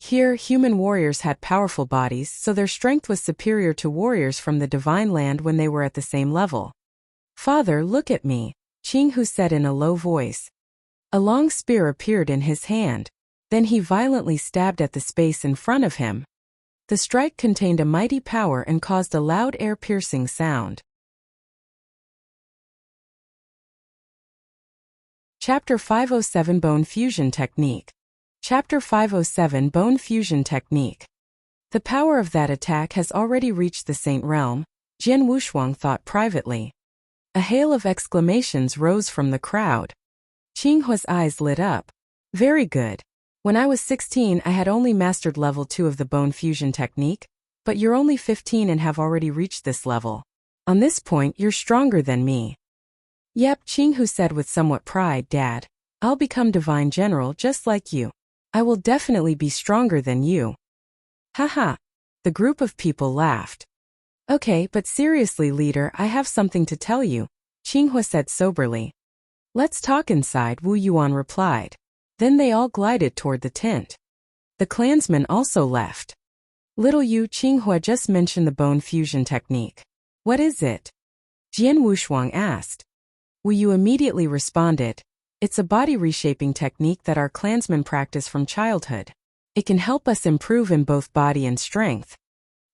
[SPEAKER 1] Here, human warriors had powerful bodies, so their strength was superior to warriors from the divine land when they were at the same level. Father, look at me, Qing Hu said in a low voice. A long spear appeared in his hand. Then he violently stabbed at the space in front of him. The strike contained a mighty power and caused a loud air-piercing sound. Chapter 507 Bone Fusion Technique. Chapter 507 Bone Fusion Technique. The power of that attack has already reached the Saint Realm, Jian Wushuang thought privately. A hail of exclamations rose from the crowd. Qinghua's eyes lit up. Very good. When I was 16 I had only mastered level 2 of the bone fusion technique, but you're only 15 and have already reached this level. On this point you're stronger than me. Yep, Qinghu said with somewhat pride, Dad. I'll become divine general just like you. I will definitely be stronger than you. Haha. The group of people laughed. Okay, but seriously, leader, I have something to tell you, Qinghua said soberly. Let's talk inside, Wu Yuan replied. Then they all glided toward the tent. The clansmen also left. Little you, Qinghua just mentioned the bone fusion technique. What is it? Jian Wushuang asked. Wu Yu immediately responded. It's a body reshaping technique that our clansmen practice from childhood. It can help us improve in both body and strength.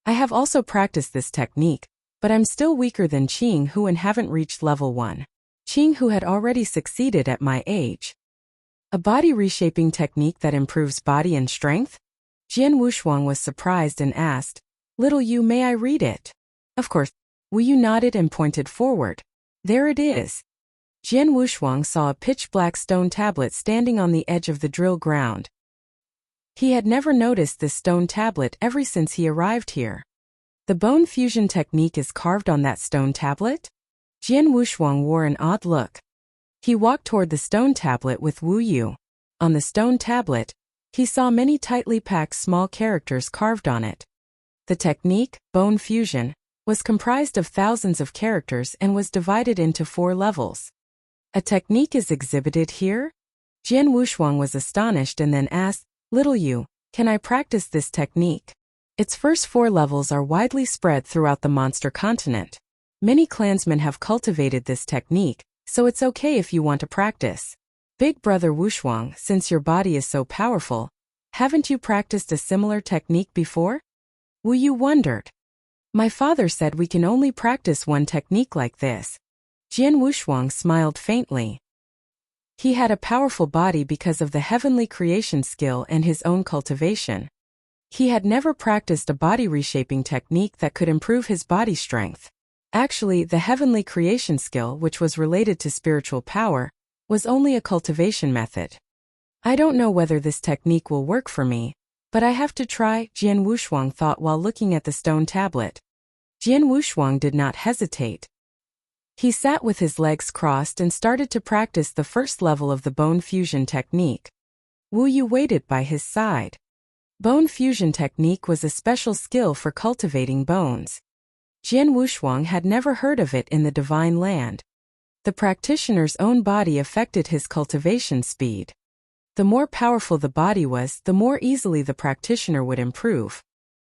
[SPEAKER 1] I have also practiced this technique, but I'm still weaker than Qing Hu and haven't reached level 1. Qing Hu had already succeeded at my age. A body reshaping technique that improves body and strength? Jian Wushuang was surprised and asked, Little you, may I read it? Of course. Wu Yu nodded and pointed forward. There it is. Jian Wushuang saw a pitch-black stone tablet standing on the edge of the drill ground. He had never noticed this stone tablet ever since he arrived here. The bone fusion technique is carved on that stone tablet? Jian Wushuang wore an odd look. He walked toward the stone tablet with Wu Yu. On the stone tablet, he saw many tightly packed small characters carved on it. The technique, bone fusion, was comprised of thousands of characters and was divided into 4 levels. A technique is exhibited here? Jian Wushuang was astonished and then asked, Little you, can I practice this technique? Its first 4 levels are widely spread throughout the monster continent. Many clansmen have cultivated this technique, so it's okay if you want to practice. Big brother Wushuang, since your body is so powerful, haven't you practiced a similar technique before? Wu Yu wondered. My father said we can only practice one technique like this. Jian Wushuang smiled faintly. He had a powerful body because of the heavenly creation skill and his own cultivation. He had never practiced a body reshaping technique that could improve his body strength. Actually, the heavenly creation skill, which was related to spiritual power, was only a cultivation method. I don't know whether this technique will work for me, but I have to try, Jian Wushuang thought while looking at the stone tablet. Jian Wushuang did not hesitate. He sat with his legs crossed and started to practice the first level of the bone fusion technique. Wu Yu waited by his side. Bone fusion technique was a special skill for cultivating bones. Jian Wushuang had never heard of it in the divine land. The practitioner's own body affected his cultivation speed. The more powerful the body was, the more easily the practitioner would improve.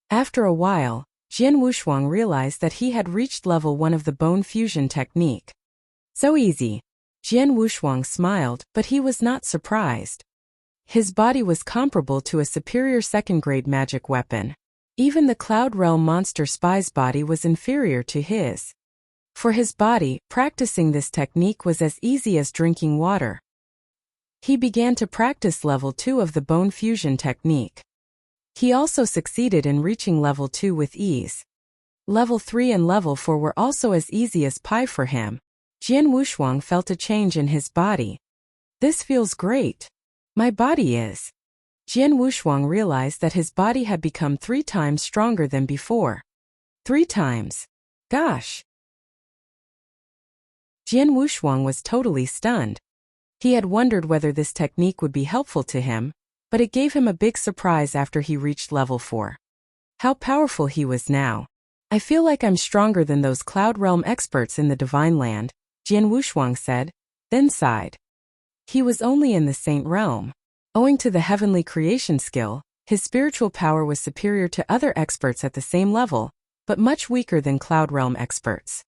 [SPEAKER 1] After a while, Jian Wushuang realized that he had reached level 1 of the bone fusion technique. So easy. Jian Wushuang smiled, but he was not surprised. His body was comparable to a superior second-grade magic weapon. Even the Cloud Realm monster spy's body was inferior to his. For his body, practicing this technique was as easy as drinking water. He began to practice level 2 of the bone fusion technique. He also succeeded in reaching level 2 with ease. Level 3 and level 4 were also as easy as pie for him. Jian Wushuang felt a change in his body. This feels great. My body is. Jian Wushuang realized that his body had become 3 times stronger than before. 3 times. Gosh. Jian Wushuang was totally stunned. He had wondered whether this technique would be helpful to him, but it gave him a big surprise after he reached level 4. How powerful he was now. I feel like I'm stronger than those Cloud Realm experts in the Divine Land, Jian Wushuang said, then sighed. He was only in the Saint Realm. Owing to the heavenly creation skill, his spiritual power was superior to other experts at the same level, but much weaker than Cloud Realm experts.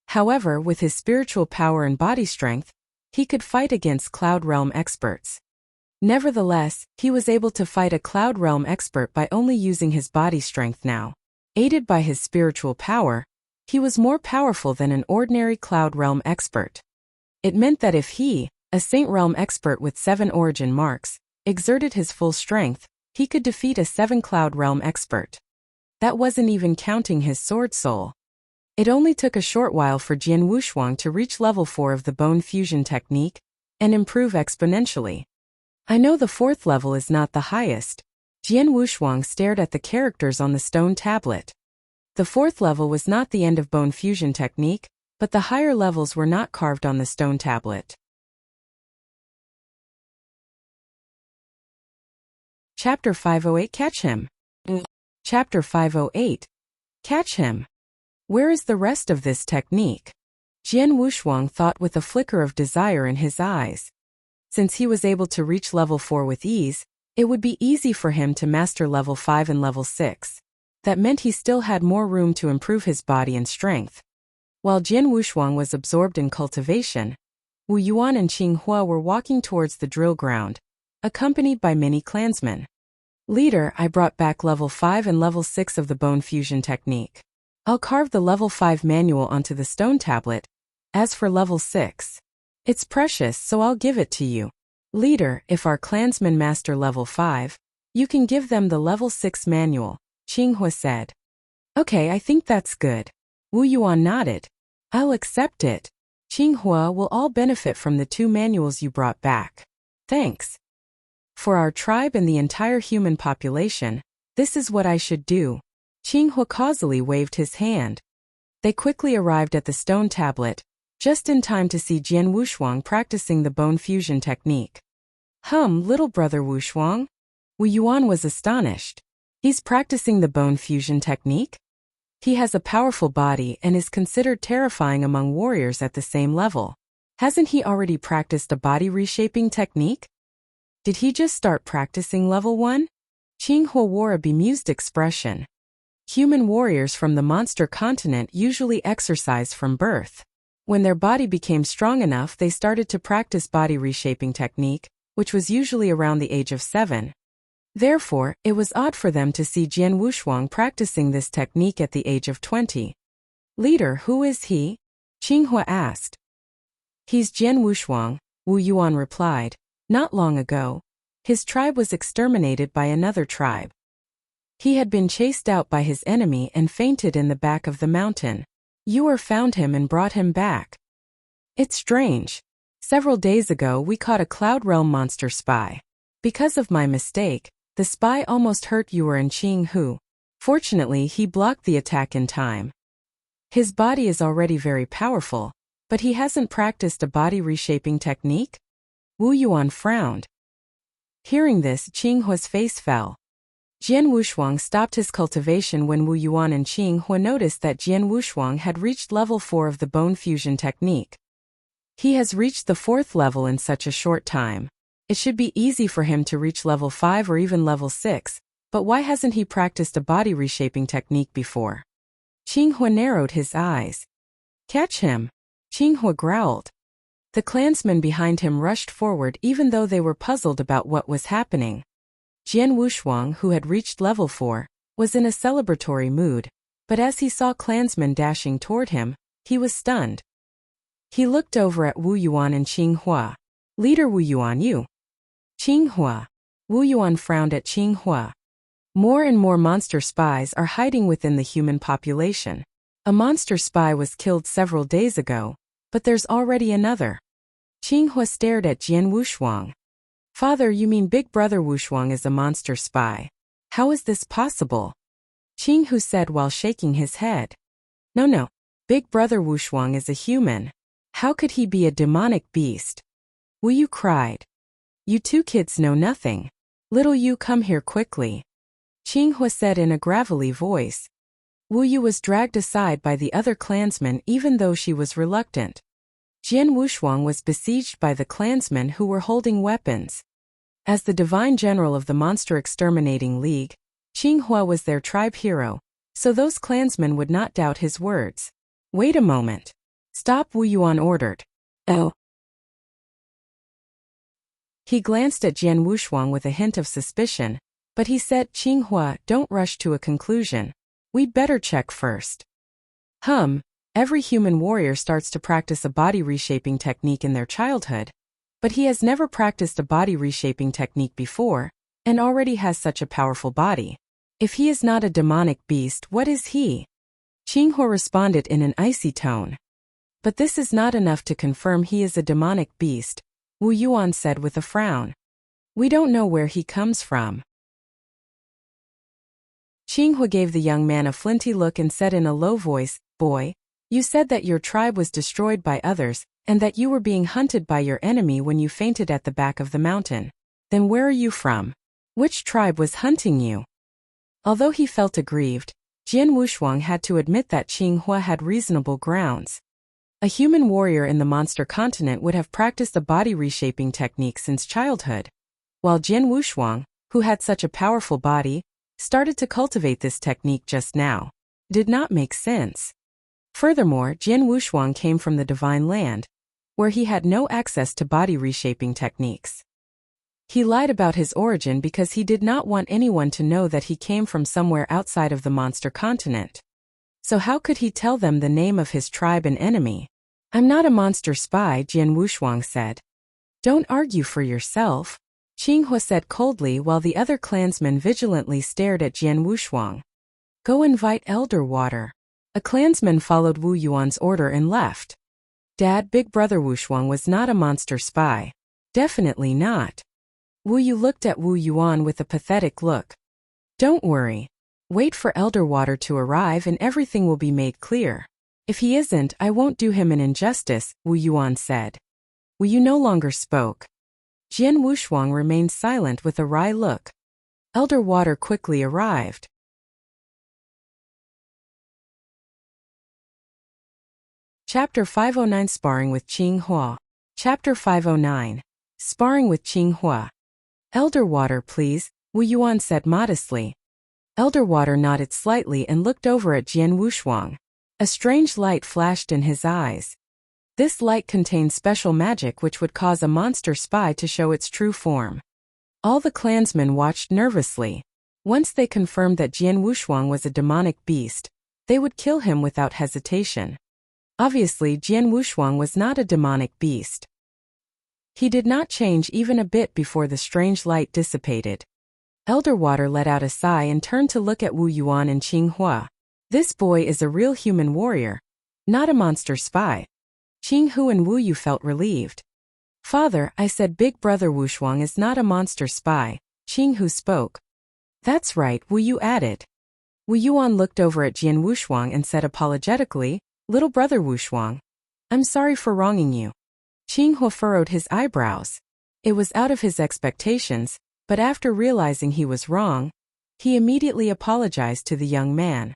[SPEAKER 1] However, with his spiritual power and body strength, he could fight against Cloud Realm experts. Nevertheless, he was able to fight a Cloud Realm expert by only using his body strength now. Aided by his spiritual power, he was more powerful than an ordinary Cloud Realm expert. It meant that if he, a Saint Realm expert with 7 origin marks, exerted his full strength, he could defeat a 7 Cloud Realm expert. That wasn't even counting his sword soul. It only took a short while for Jian Wushuang to reach level 4 of the bone fusion technique and improve exponentially. I know the 4th level is not the highest. Jian Wushuang stared at the characters on the stone tablet. The 4th level was not the end of bone fusion technique, but the higher levels were not carved on the stone tablet. Chapter 508 Catch Him. Chapter 508. Catch him. Where is the rest of this technique? Jian Wushuang thought with a flicker of desire in his eyes. Since he was able to reach level 4 with ease, it would be easy for him to master level 5 and level 6. That meant he still had more room to improve his body and strength. While Jian Wushuang was absorbed in cultivation, Wu Yuan and Qing Hua were walking towards the drill ground, accompanied by many clansmen. Leader, I brought back level 5 and level 6 of the bone fusion technique. I'll carve the level 5 manual onto the stone tablet. As for level 6, it's precious, so I'll give it to you. Leader, if our clansmen master level 5, you can give them the level 6 manual, Qing Hua said. Okay, I think that's good. Wu Yuan nodded. I'll accept it. Qing Hua will all benefit from the 2 manuals you brought back. Thanks. For our tribe and the entire human population, this is what I should do. Qing Hua causally waved his hand. They quickly arrived at the stone tablet, just in time to see Jian Wushuang practicing the bone fusion technique. Little brother Wushuang? Wu Yuan was astonished. He's practicing the bone fusion technique? He has a powerful body and is considered terrifying among warriors at the same level. Hasn't he already practiced a body reshaping technique? Did he just start practicing level 1? Qing Hua wore a bemused expression. Human warriors from the monster continent usually exercise from birth. When their body became strong enough, they started to practice body reshaping technique, which was usually around the age of 7. Therefore, it was odd for them to see Jian Wushuang practicing this technique at the age of 20. Leader, who is he? Qing Hua asked. He's Jian Wushuang, Wu Yuan replied. Not long ago, his tribe was exterminated by another tribe. He had been chased out by his enemy and fainted in the back of the mountain. You found him and brought him back. It's strange. Several days ago we caught a Cloud Realm monster spy. Because of my mistake, the spy almost hurt Yuer and Qing Hu. Fortunately, he blocked the attack in time. His body is already very powerful, but he hasn't practiced a body reshaping technique? Wu Yuan frowned. Hearing this, Qing Hua's face fell. Jian Wushuang stopped his cultivation when Wu Yuan and Qing Hua noticed that Jian Wushuang had reached level 4 of the bone fusion technique. He has reached the 4th level in such a short time. It should be easy for him to reach level 5 or even level 6, but why hasn't he practiced a body reshaping technique before? Qing Hua narrowed his eyes. Catch him. Qing Hua growled. The clansmen behind him rushed forward even though they were puzzled about what was happening. Jian Wushuang, who had reached level 4, was in a celebratory mood, but as he saw clansmen dashing toward him, he was stunned. He looked over at Wu Yuan and Qing Hua. Leader Wu Yuan, you. Qing Hua. Wu Yuan frowned at Qing Hua. More and more monster spies are hiding within the human population. A monster spy was killed several days ago, but there's already another. Qing Hua stared at Jian Wushuang. Father, you mean Big Brother Wushuang is a monster spy? How is this possible? Qing Hu said while shaking his head. No. Big Brother Wushuang is a human. How could he be a demonic beast? Wu Yu cried. You two kids know nothing. Little Yu, come here quickly. Qing Hua said in a gravelly voice. Wu Yu was dragged aside by the other clansmen even though she was reluctant. Jian Wushuang was besieged by the clansmen who were holding weapons. As the divine general of the Monster Exterminating League, Qing Hua was their tribe hero, so those clansmen would not doubt his words. Wait a moment. Stop, Wu Yuan ordered. Oh. He glanced at Jian Wushuang with a hint of suspicion, but he said, Qing Hua, don't rush to a conclusion. We'd better check first. Every human warrior starts to practice a body reshaping technique in their childhood, but he has never practiced a body reshaping technique before, and already has such a powerful body. If he is not a demonic beast, what is he? Qing Hua responded in an icy tone. But this is not enough to confirm he is a demonic beast, Wu Yuan said with a frown. We don't know where he comes from. Qing Hua gave the young man a flinty look and said in a low voice, Boy, you said that your tribe was destroyed by others, and that you were being hunted by your enemy when you fainted at the back of the mountain. Then where are you from? Which tribe was hunting you? Although he felt aggrieved, Jian Wushuang had to admit that Qing Hua had reasonable grounds. A human warrior in the monster continent would have practiced the body reshaping technique since childhood, while Jian Wushuang, who had such a powerful body, started to cultivate this technique just now. Did not make sense. Furthermore, Jian Wushuang came from the Divine Land, where he had no access to body reshaping techniques. He lied about his origin because he did not want anyone to know that he came from somewhere outside of the monster continent. So how could he tell them the name of his tribe and enemy? I'm not a monster spy, Jian Wushuang said. Don't argue for yourself, Qing Hua said coldly while the other clansmen vigilantly stared at Jian Wushuang. Go invite Elder Water. A clansman followed Wu Yuan's order and left. Dad, Big Brother Wushuang was not a monster spy. Definitely not. Wu Yu looked at Wu Yuan with a pathetic look. Don't worry. Wait for Elder Water to arrive and everything will be made clear. If he isn't, I won't do him an injustice, Wu Yuan said. Wu Yu no longer spoke. Jian Wushuang remained silent with a wry look. Elder Water quickly arrived. Chapter 509 Sparring with Qing Hua. Chapter 509. Sparring with Qing Hua. Elder Water, please, Wu Yuan said modestly. Elder Water nodded slightly and looked over at Jian Wushuang. A strange light flashed in his eyes. This light contained special magic which would cause a monster spy to show its true form. All the clansmen watched nervously. Once they confirmed that Jian Wushuang was a demonic beast, they would kill him without hesitation. Obviously, Jian Wushuang was not a demonic beast. He did not change even a bit before the strange light dissipated. Elder Water let out a sigh and turned to look at Wu Yuan and Qing Hua. This boy is a real human warrior, not a monster spy. Qing Hu and Wu Yu felt relieved. Father, I said Big Brother Wushuang is not a monster spy, Qing Hu spoke. That's right, Wu Yu added. Wu Yuan looked over at Jian Wushuang and said apologetically, Little Brother Wushuang, I'm sorry for wronging you. Qing Hua furrowed his eyebrows. It was out of his expectations, but after realizing he was wrong, he immediately apologized to the young man.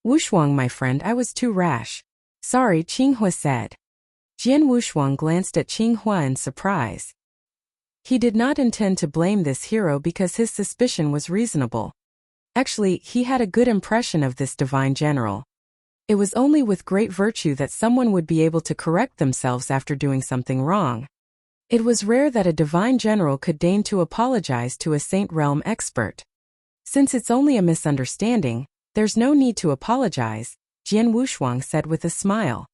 [SPEAKER 1] Wushuang, my friend, I was too rash. Sorry, Qing Hua said. Jian Wushuang glanced at Qing Hua in surprise. He did not intend to blame this hero because his suspicion was reasonable. Actually, he had a good impression of this divine general. It was only with great virtue that someone would be able to correct themselves after doing something wrong. It was rare that a divine general could deign to apologize to a saint realm expert. Since it's only a misunderstanding, there's no need to apologize, Jian Wushuang said with a smile.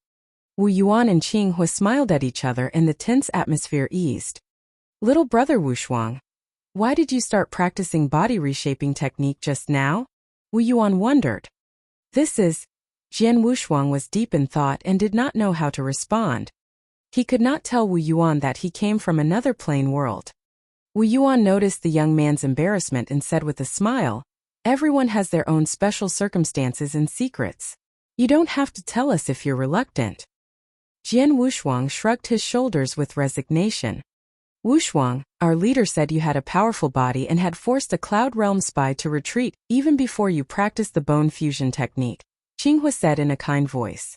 [SPEAKER 1] Wu Yuan and Qing Hua smiled at each other and the tense atmosphere eased. Little brother Wushuang, why did you start practicing body reshaping technique just now? Wu Yuan wondered. Jian Wushuang was deep in thought and did not know how to respond. He could not tell Wu Yuan that he came from another plane world. Wu Yuan noticed the young man's embarrassment and said with a smile, everyone has their own special circumstances and secrets. You don't have to tell us if you're reluctant. Jian Wushuang shrugged his shoulders with resignation. Wushuang, our leader said you had a powerful body and had forced a Cloud Realm spy to retreat even before you practiced the bone fusion technique, Qinghua said in a kind voice.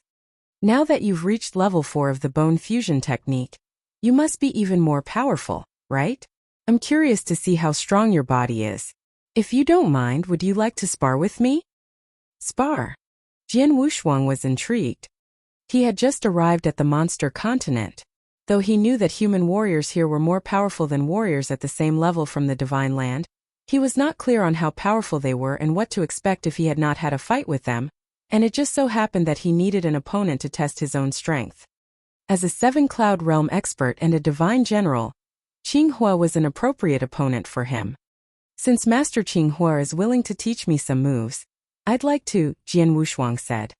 [SPEAKER 1] Now that you've reached level 4 of the bone fusion technique, you must be even more powerful, right? I'm curious to see how strong your body is. If you don't mind, would you like to spar with me? Spar? Jian Wushuang was intrigued. He had just arrived at the monster continent. Though he knew that human warriors here were more powerful than warriors at the same level from the divine land, he was not clear on how powerful they were and what to expect if he had not had a fight with them, and it just so happened that he needed an opponent to test his own strength. As a 7 Cloud Realm expert and a divine general, Qinghua was an appropriate opponent for him. Since Master Qinghua is willing to teach me some moves, I'd like to, Jian Wushuang said.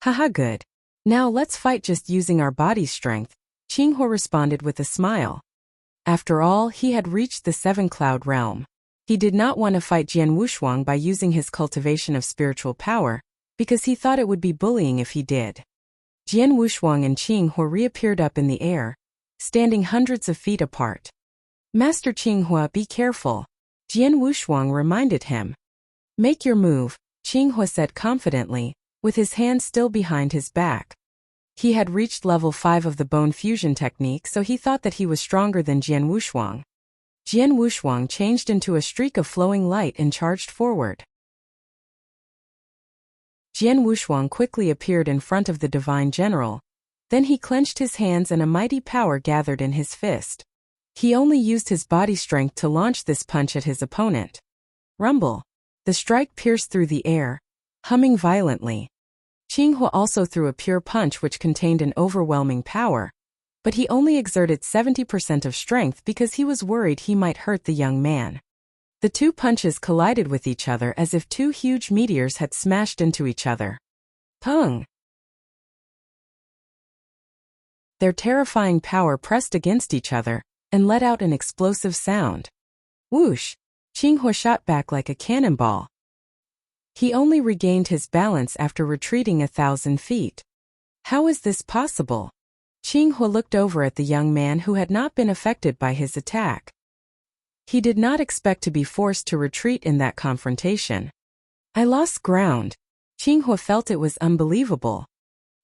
[SPEAKER 1] Haha, good. Now let's fight just using our body's strength, Qinghua responded with a smile. After all, he had reached the 7 Cloud Realm. He did not want to fight Jian Wushuang by using his cultivation of spiritual power, because he thought it would be bullying if he did. Jian Wushuang and Qinghua reappeared up in the air, standing hundreds of feet apart. Master Qinghua, be careful, Jian Wushuang reminded him. Make your move, Qinghua said confidently, with his hands still behind his back. He had reached level 5 of the bone fusion technique, so he thought that he was stronger than Jian Wushuang. Jian Wushuang changed into a streak of flowing light and charged forward. Jian Wushuang quickly appeared in front of the divine general. Then he clenched his hands and a mighty power gathered in his fist. He only used his body strength to launch this punch at his opponent. Rumble. The strike pierced through the air, humming violently. Qinghua also threw a pure punch which contained an overwhelming power, but he only exerted 70% of strength because he was worried he might hurt the young man. The two punches collided with each other as if two huge meteors had smashed into each other. Pung! Their terrifying power pressed against each other and let out an explosive sound. Whoosh! Qinghua shot back like a cannonball. He only regained his balance after retreating 1,000 feet. How is this possible? Qinghua looked over at the young man who had not been affected by his attack. He did not expect to be forced to retreat in that confrontation. I lost ground. Qinghua felt it was unbelievable.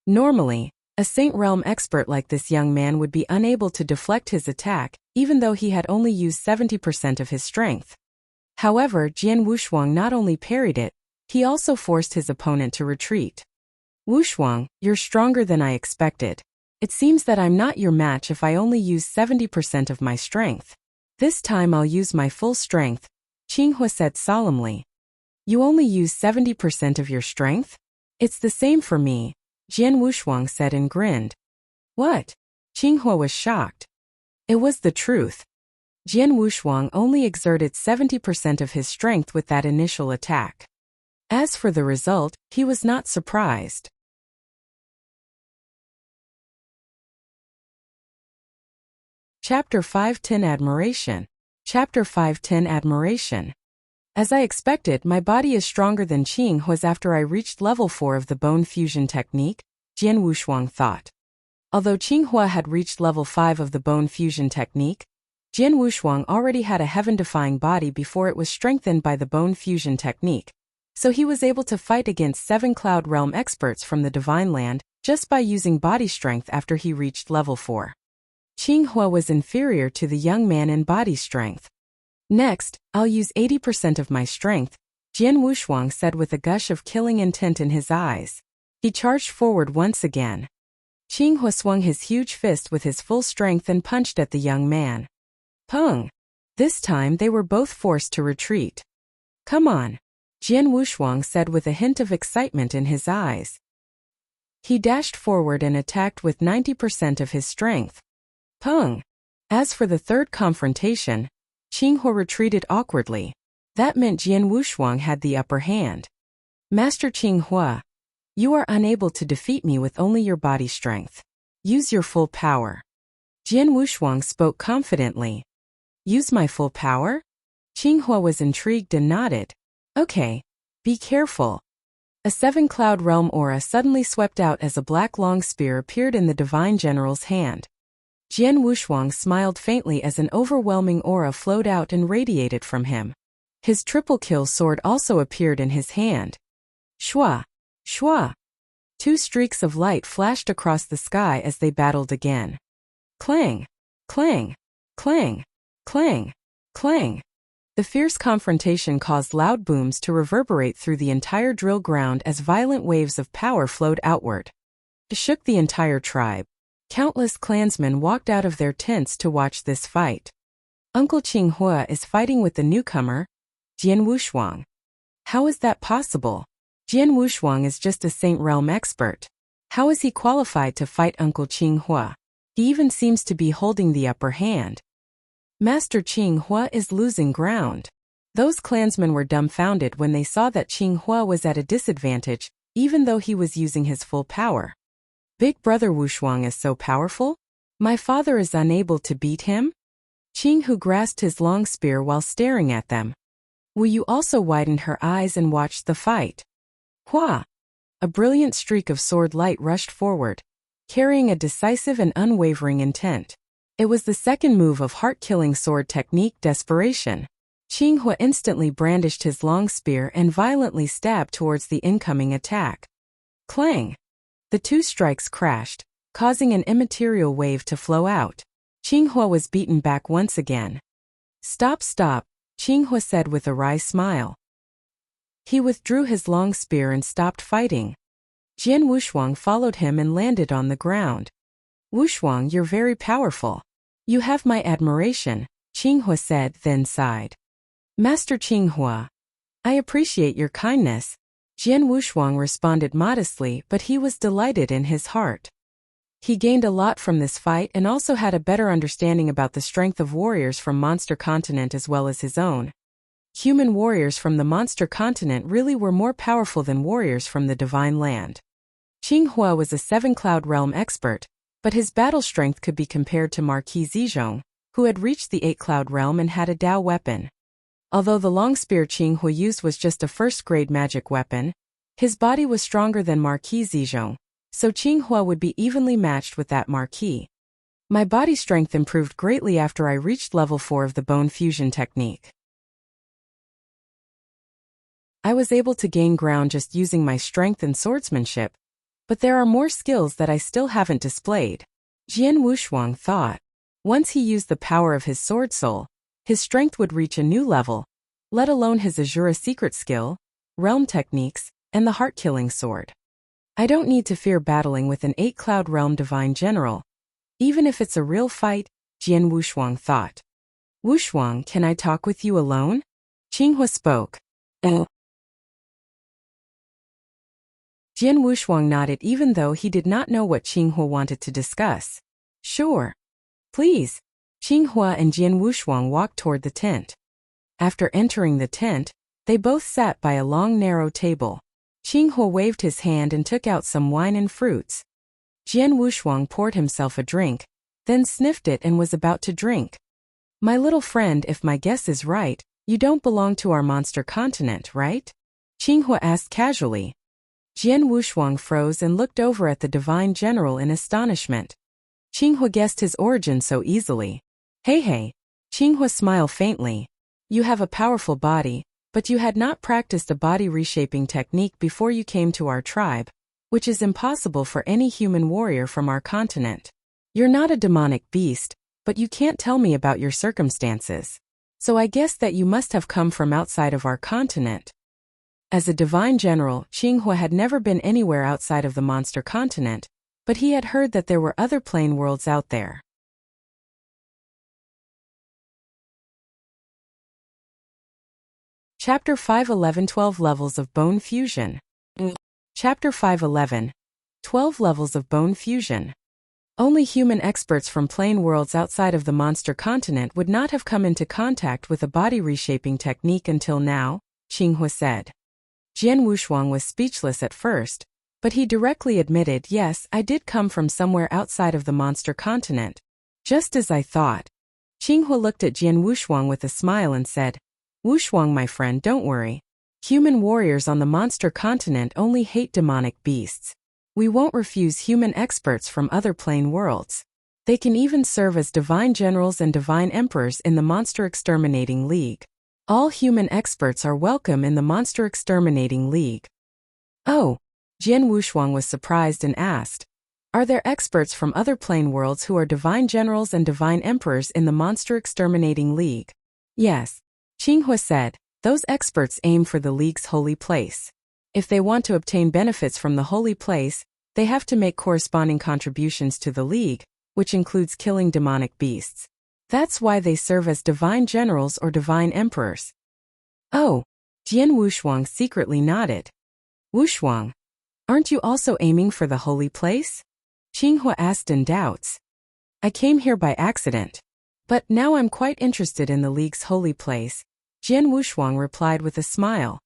[SPEAKER 1] Normally, a Saint Realm expert like this young man would be unable to deflect his attack, even though he had only used 70% of his strength. However, Jian Wushuang not only parried it, he also forced his opponent to retreat. Wushuang, you're stronger than I expected. It seems that I'm not your match if I only use 70% of my strength. This time I'll use my full strength, Qinghua said solemnly. You only use 70% of your strength? It's the same for me, Jian Wushuang said and grinned. What? Qinghua was shocked. It was the truth. Jian Wushuang only exerted 70% of his strength with that initial attack. As for the result, he was not surprised. Chapter 510 Admiration. Chapter 510 Admiration. As I expected, my body is stronger than Qinghua's after I reached level 4 of the bone fusion technique, Jian Wushuang thought. Although Qinghua had reached level 5 of the bone fusion technique, Jian Wushuang already had a heaven-defying body before it was strengthened by the bone fusion technique, so he was able to fight against 7 Cloud Realm experts from the Divine Land just by using body strength after he reached level 4. Qinghua was inferior to the young man in body strength. Next, I'll use 80% of my strength, Jian Wushuang said with a gush of killing intent in his eyes. He charged forward once again. Qinghua swung his huge fist with his full strength and punched at the young man. Pung! This time they were both forced to retreat. Come on, Jian Wushuang said with a hint of excitement in his eyes. He dashed forward and attacked with 90% of his strength. Pung! As for the third confrontation, Qinghua retreated awkwardly. That meant Jian Wushuang had the upper hand. Master Qinghua, you are unable to defeat me with only your body strength. Use your full power. Jian Wushuang spoke confidently. Use my full power? Qinghua was intrigued and nodded. Okay, be careful. A 7-cloud realm aura suddenly swept out as a black long spear appeared in the divine general's hand. Jian Wushuang smiled faintly as an overwhelming aura flowed out and radiated from him. His triple-kill sword also appeared in his hand. Shua! Shua! 2 streaks of light flashed across the sky as they battled again. Clang! Clang! Clang! Clang! Clang! The fierce confrontation caused loud booms to reverberate through the entire drill ground as violent waves of power flowed outward. It shook the entire tribe. Countless clansmen walked out of their tents to watch this fight. Uncle Qinghua is fighting with the newcomer, Jian Wushuang. How is that possible? Jian Wushuang is just a Saint Realm expert. How is he qualified to fight Uncle Qinghua? He even seems to be holding the upper hand. Master Qinghua is losing ground. Those clansmen were dumbfounded when they saw that Qinghua was at a disadvantage, even though he was using his full power. Big brother Wushuang is so powerful? My father is unable to beat him? Qinghu grasped his long spear while staring at them. Wu Yu also widened her eyes and watched the fight. Hua! A brilliant streak of sword light rushed forward, carrying a decisive and unwavering intent. It was the second move of heart-killing sword technique Desperation. Qinghua instantly brandished his long spear and violently stabbed towards the incoming attack. Clang! The 2 strikes crashed, causing an immaterial wave to flow out. Qinghua was beaten back once again. Stop, stop, Qinghua said with a wry smile. He withdrew his long spear and stopped fighting. Jian Wushuang followed him and landed on the ground. Wushuang, you're very powerful. You have my admiration, Qinghua said, then sighed. Master Qinghua, I appreciate your kindness. Jian Wushuang responded modestly, but he was delighted in his heart. He gained a lot from this fight and also had a better understanding about the strength of warriors from Monster Continent as well as his own. Human warriors from the Monster Continent really were more powerful than warriors from the Divine Land. Qinghua was a 7-cloud realm expert, but his battle strength could be compared to Marquis Zizhong, who had reached the 8-cloud realm and had a Dao weapon. Although the long spear Qinghua used was just a first-grade magic weapon, his body was stronger than Marquis Zizhong, so Qinghua would be evenly matched with that Marquis. My body strength improved greatly after I reached level 4 of the bone fusion technique. I was able to gain ground just using my strength and swordsmanship, but there are more skills that I still haven't displayed. Jian Wushuang thought. Once he used the power of his sword soul, his strength would reach a new level, let alone his Azura secret skill, realm techniques, and the heart-killing sword. I don't need to fear battling with an 8-cloud realm divine general, even if it's a real fight, Jian Wushuang thought. Wushuang, can I talk with you alone? Qinghua spoke. Jian Wushuang nodded even though he did not know what Qinghua wanted to discuss. Sure. Please. Qinghua and Jian Wushuang walked toward the tent. After entering the tent, they both sat by a long narrow table. Qinghua waved his hand and took out some wine and fruits. Jian Wushuang poured himself a drink, then sniffed it and was about to drink. My little friend, if my guess is right, you don't belong to our monster continent, right? Qinghua asked casually. Jian Wushuang froze and looked over at the divine general in astonishment. Qinghua guessed his origin so easily. Hey, Qinghua smiled faintly. You have a powerful body, but you had not practiced a body reshaping technique before you came to our tribe, which is impossible for any human warrior from our continent. You're not a demonic beast, but you can't tell me about your circumstances. So I guess that you must have come from outside of our continent. As a divine general, Xinghua had never been anywhere outside of the monster continent, but he had heard that there were other plane worlds out there. Chapter 511 12 Levels of Bone Fusion. Chapter 511 12 Levels of Bone Fusion. Only human experts from plane worlds outside of the monster continent would not have come into contact with a body reshaping technique until now, Xinghua said. Jian Wushuang was speechless at first, but he directly admitted, yes, I did come from somewhere outside of the monster continent. Just as I thought. Xinghua looked at Jian Wushuang with a smile and said, Wushuang, my friend, don't worry. Human warriors on the monster continent only hate demonic beasts. We won't refuse human experts from other plane worlds. They can even serve as divine generals and divine emperors in the Monster Exterminating League. All human experts are welcome in the Monster Exterminating League. Oh, Jian Wushuang was surprised and asked, are there experts from other plane worlds who are divine generals and divine emperors in the Monster Exterminating League? Yes, Xinghua said, those experts aim for the League's holy place. If they want to obtain benefits from the holy place, they have to make corresponding contributions to the League, which includes killing demonic beasts. That's why they serve as divine generals or divine emperors. Oh, Jian Wushuang secretly nodded. Wushuang, aren't you also aiming for the holy place? Xinghua asked in doubts. I came here by accident. But now I'm quite interested in the League's holy place, Jian Wushuang replied with a smile.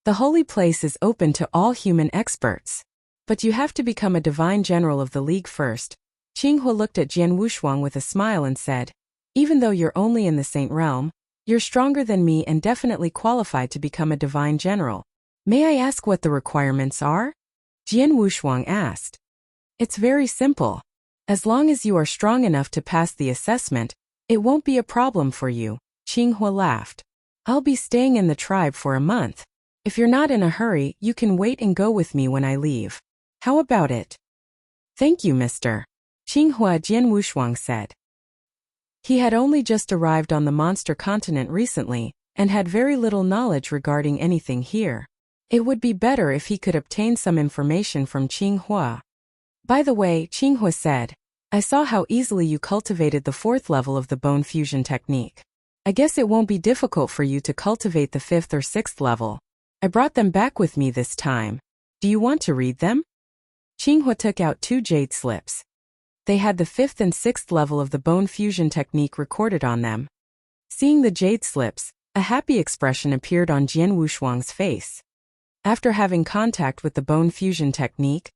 [SPEAKER 1] The holy place is open to all human experts. But you have to become a divine general of the League first. Xinghua looked at Jian Wushuang with a smile and said, even though you're only in the Saint Realm, you're stronger than me and definitely qualified to become a divine general. May I ask what the requirements are? Jian Wushuang asked. It's very simple. As long as you are strong enough to pass the assessment, it won't be a problem for you, Xinghua laughed. I'll be staying in the tribe for a month. If you're not in a hurry, you can wait and go with me when I leave. How about it? Thank you, Mr. Xinghua, Jian Wushuang said. He had only just arrived on the monster continent recently, and had very little knowledge regarding anything here. It would be better if he could obtain some information from Xinghua. By the way, Xinghua said, I saw how easily you cultivated the 4th level of the bone fusion technique. I guess it won't be difficult for you to cultivate the 5th or 6th level. I brought them back with me this time. Do you want to read them? Xinghua took out 2 jade slips. They had the 5th and 6th level of the bone fusion technique recorded on them. Seeing the jade slips, a happy expression appeared on Jian Wushuang's face. After having contact with the bone fusion technique,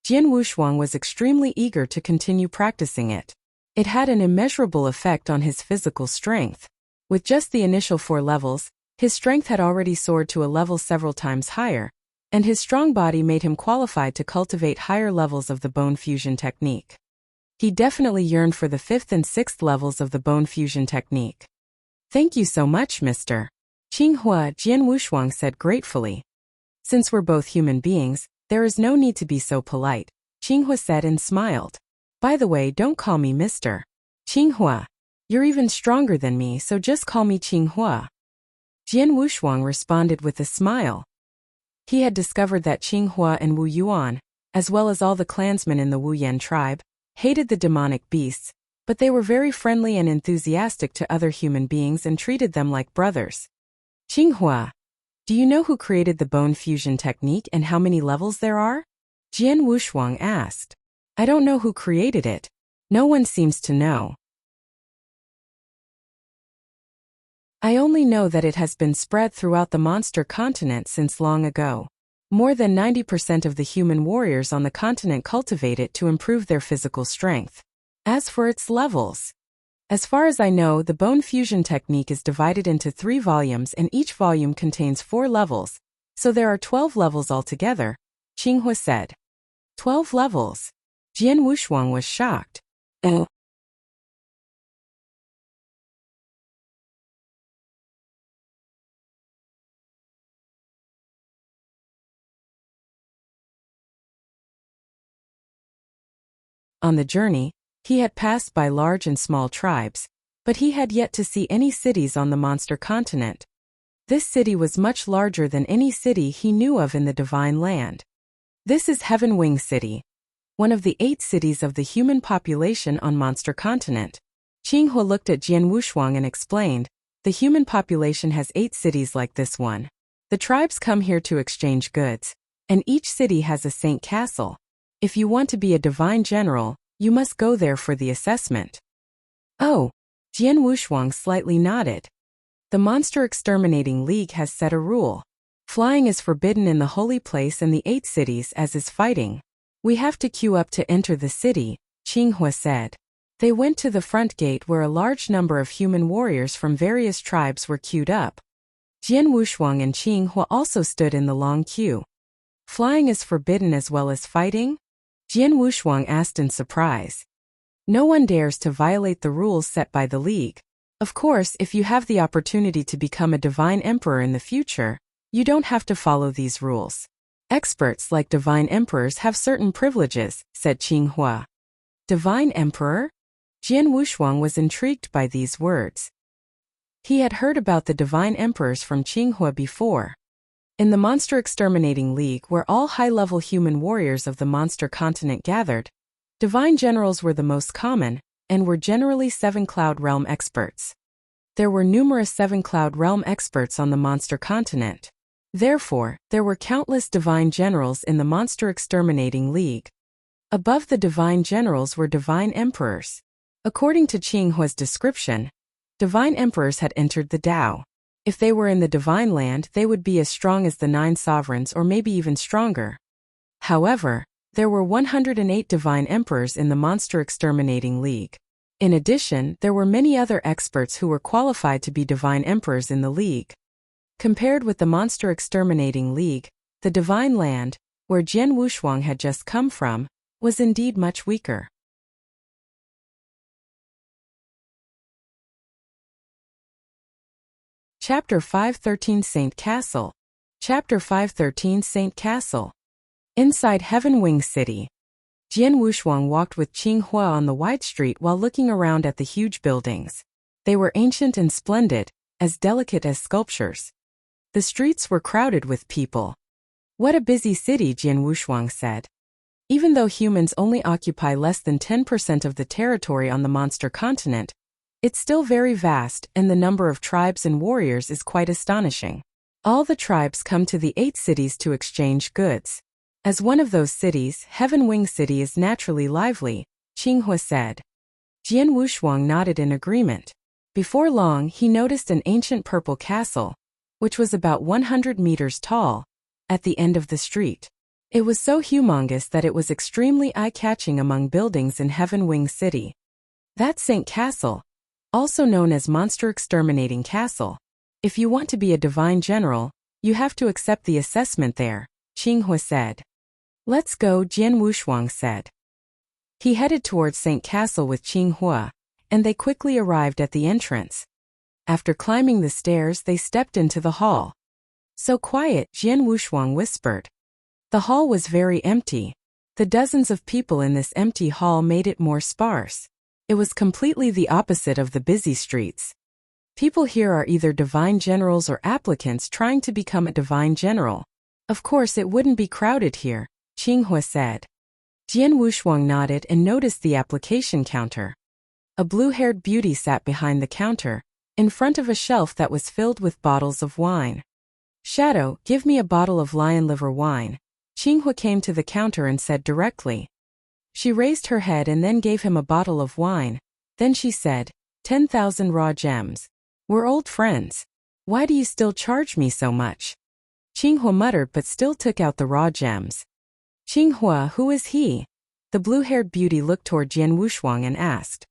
[SPEAKER 1] Jian Wushuang was extremely eager to continue practicing it. It had an immeasurable effect on his physical strength. With just the initial 4 levels, his strength had already soared to a level several times higher, and his strong body made him qualified to cultivate higher levels of the bone fusion technique. He definitely yearned for the 5th and 6th levels of the bone fusion technique. Thank you so much, Mr. Xinghua, Jian Wushuang said gratefully. Since we're both human beings, there is no need to be so polite, Xinghua said and smiled. By the way, don't call me Mr. Xinghua. You're even stronger than me, so just call me Xinghua. Jian Wushuang responded with a smile. He had discovered that Xinghua and Wu Yuan, as well as all the clansmen in the Wu Yan tribe, hated the demonic beasts, but they were very friendly and enthusiastic to other human beings and treated them like brothers. Xinghua, do you know who created the bone fusion technique and how many levels there are? Jian Wushuang asked. I don't know who created it. No one seems to know. I only know that it has been spread throughout the monster continent since long ago. More than 90% of the human warriors on the continent cultivate it to improve their physical strength. As for its levels, as far as I know, the bone fusion technique is divided into 3 volumes and each volume contains 4 levels, so there are 12 levels altogether, Xinghua said. 12 levels? Jian Wushuang was shocked. Oh. On the journey, he had passed by large and small tribes, but he had yet to see any cities on the monster continent. This city was much larger than any city he knew of in the Divine Land. This is Heaven Wing City, one of the 8 cities of the human population on Monster Continent. Qinghua looked at Jian Wushuang and explained, the human population has 8 cities like this one. The tribes come here to exchange goods, and each city has a saint castle. If you want to be a divine general, you must go there for the assessment. Oh, Jian Wushuang slightly nodded. The Monster Exterminating League has set a rule. Flying is forbidden in the holy place and the 8 cities, as is fighting. We have to queue up to enter the city, Qinghua said. They went to the front gate where a large number of human warriors from various tribes were queued up. Jian Wushuang and Qinghua also stood in the long queue. Flying is forbidden as well as fighting? Jian Wushuang asked in surprise. No one dares to violate the rules set by the League. Of course, if you have the opportunity to become a divine emperor in the future, you don't have to follow these rules. Experts like divine emperors have certain privileges, said Qinghua. Divine emperor? Jian Wushuang was intrigued by these words. He had heard about the divine emperors from Qinghua before. In the Monster Exterminating League, where all high-level human warriors of the Monster Continent gathered, divine generals were the most common, and were generally 7 Cloud Realm experts. There were numerous 7 Cloud Realm experts on the Monster Continent. Therefore, there were countless divine generals in the Monster Exterminating League. Above the divine generals were divine emperors. According to Qinghua's description, divine emperors had entered the Tao. If they were in the Divine Land, they would be as strong as the 9 sovereigns or maybe even stronger. However, there were 108 divine emperors in the Monster Exterminating League. In addition, there were many other experts who were qualified to be divine emperors in the League. Compared with the Monster Exterminating League, the Divine Land, where Jian Wushuang had just come from, was indeed much weaker. Chapter 513 Saint Castle. Chapter 513 Saint Castle. Inside Heaven Wing City, Jian Wushuang walked with Qinghua on the wide street while looking around at the huge buildings. They were ancient and splendid, as delicate as sculptures. The streets were crowded with people. What a busy city, Jian Wushuang said. Even though humans only occupy less than 10% of the territory on the Monster Continent, it's still very vast, and the number of tribes and warriors is quite astonishing. All the tribes come to the 8 cities to exchange goods. As one of those cities, Heaven Wing City is naturally lively, Qinghua said. Jian Wushuang nodded in agreement. Before long, he noticed an ancient purple castle, which was about 100 meters tall, at the end of the street. It was so humongous that it was extremely eye-catching among buildings in Heaven Wing City. That's Saint Castle, also known as Monster Exterminating Castle. If you want to be a divine general, you have to accept the assessment there, Qinghua said. Let's go, Jian Wushuang said. He headed towards Saint Castle with Qinghua, and they quickly arrived at the entrance. After climbing the stairs, they stepped into the hall. So quiet, Jian Wushuang whispered. The hall was very empty. The dozens of people in this empty hall made it more sparse. It was completely the opposite of the busy streets. People here are either divine generals or applicants trying to become a divine general. Of course, it wouldn't be crowded here, Qinghua said. Jian Wushuang nodded and noticed the application counter. A blue-haired beauty sat behind the counter, in front of a shelf that was filled with bottles of wine. Shadow, give me a bottle of lion liver wine. Qinghua came to the counter and said directly. She raised her head and then gave him a bottle of wine. Then she said, 10,000 raw gems. We're old friends. Why do you still charge me so much? Qinghua muttered but still took out the raw gems. Qinghua, who is he? The blue-haired beauty looked toward Jian Wushuang and asked.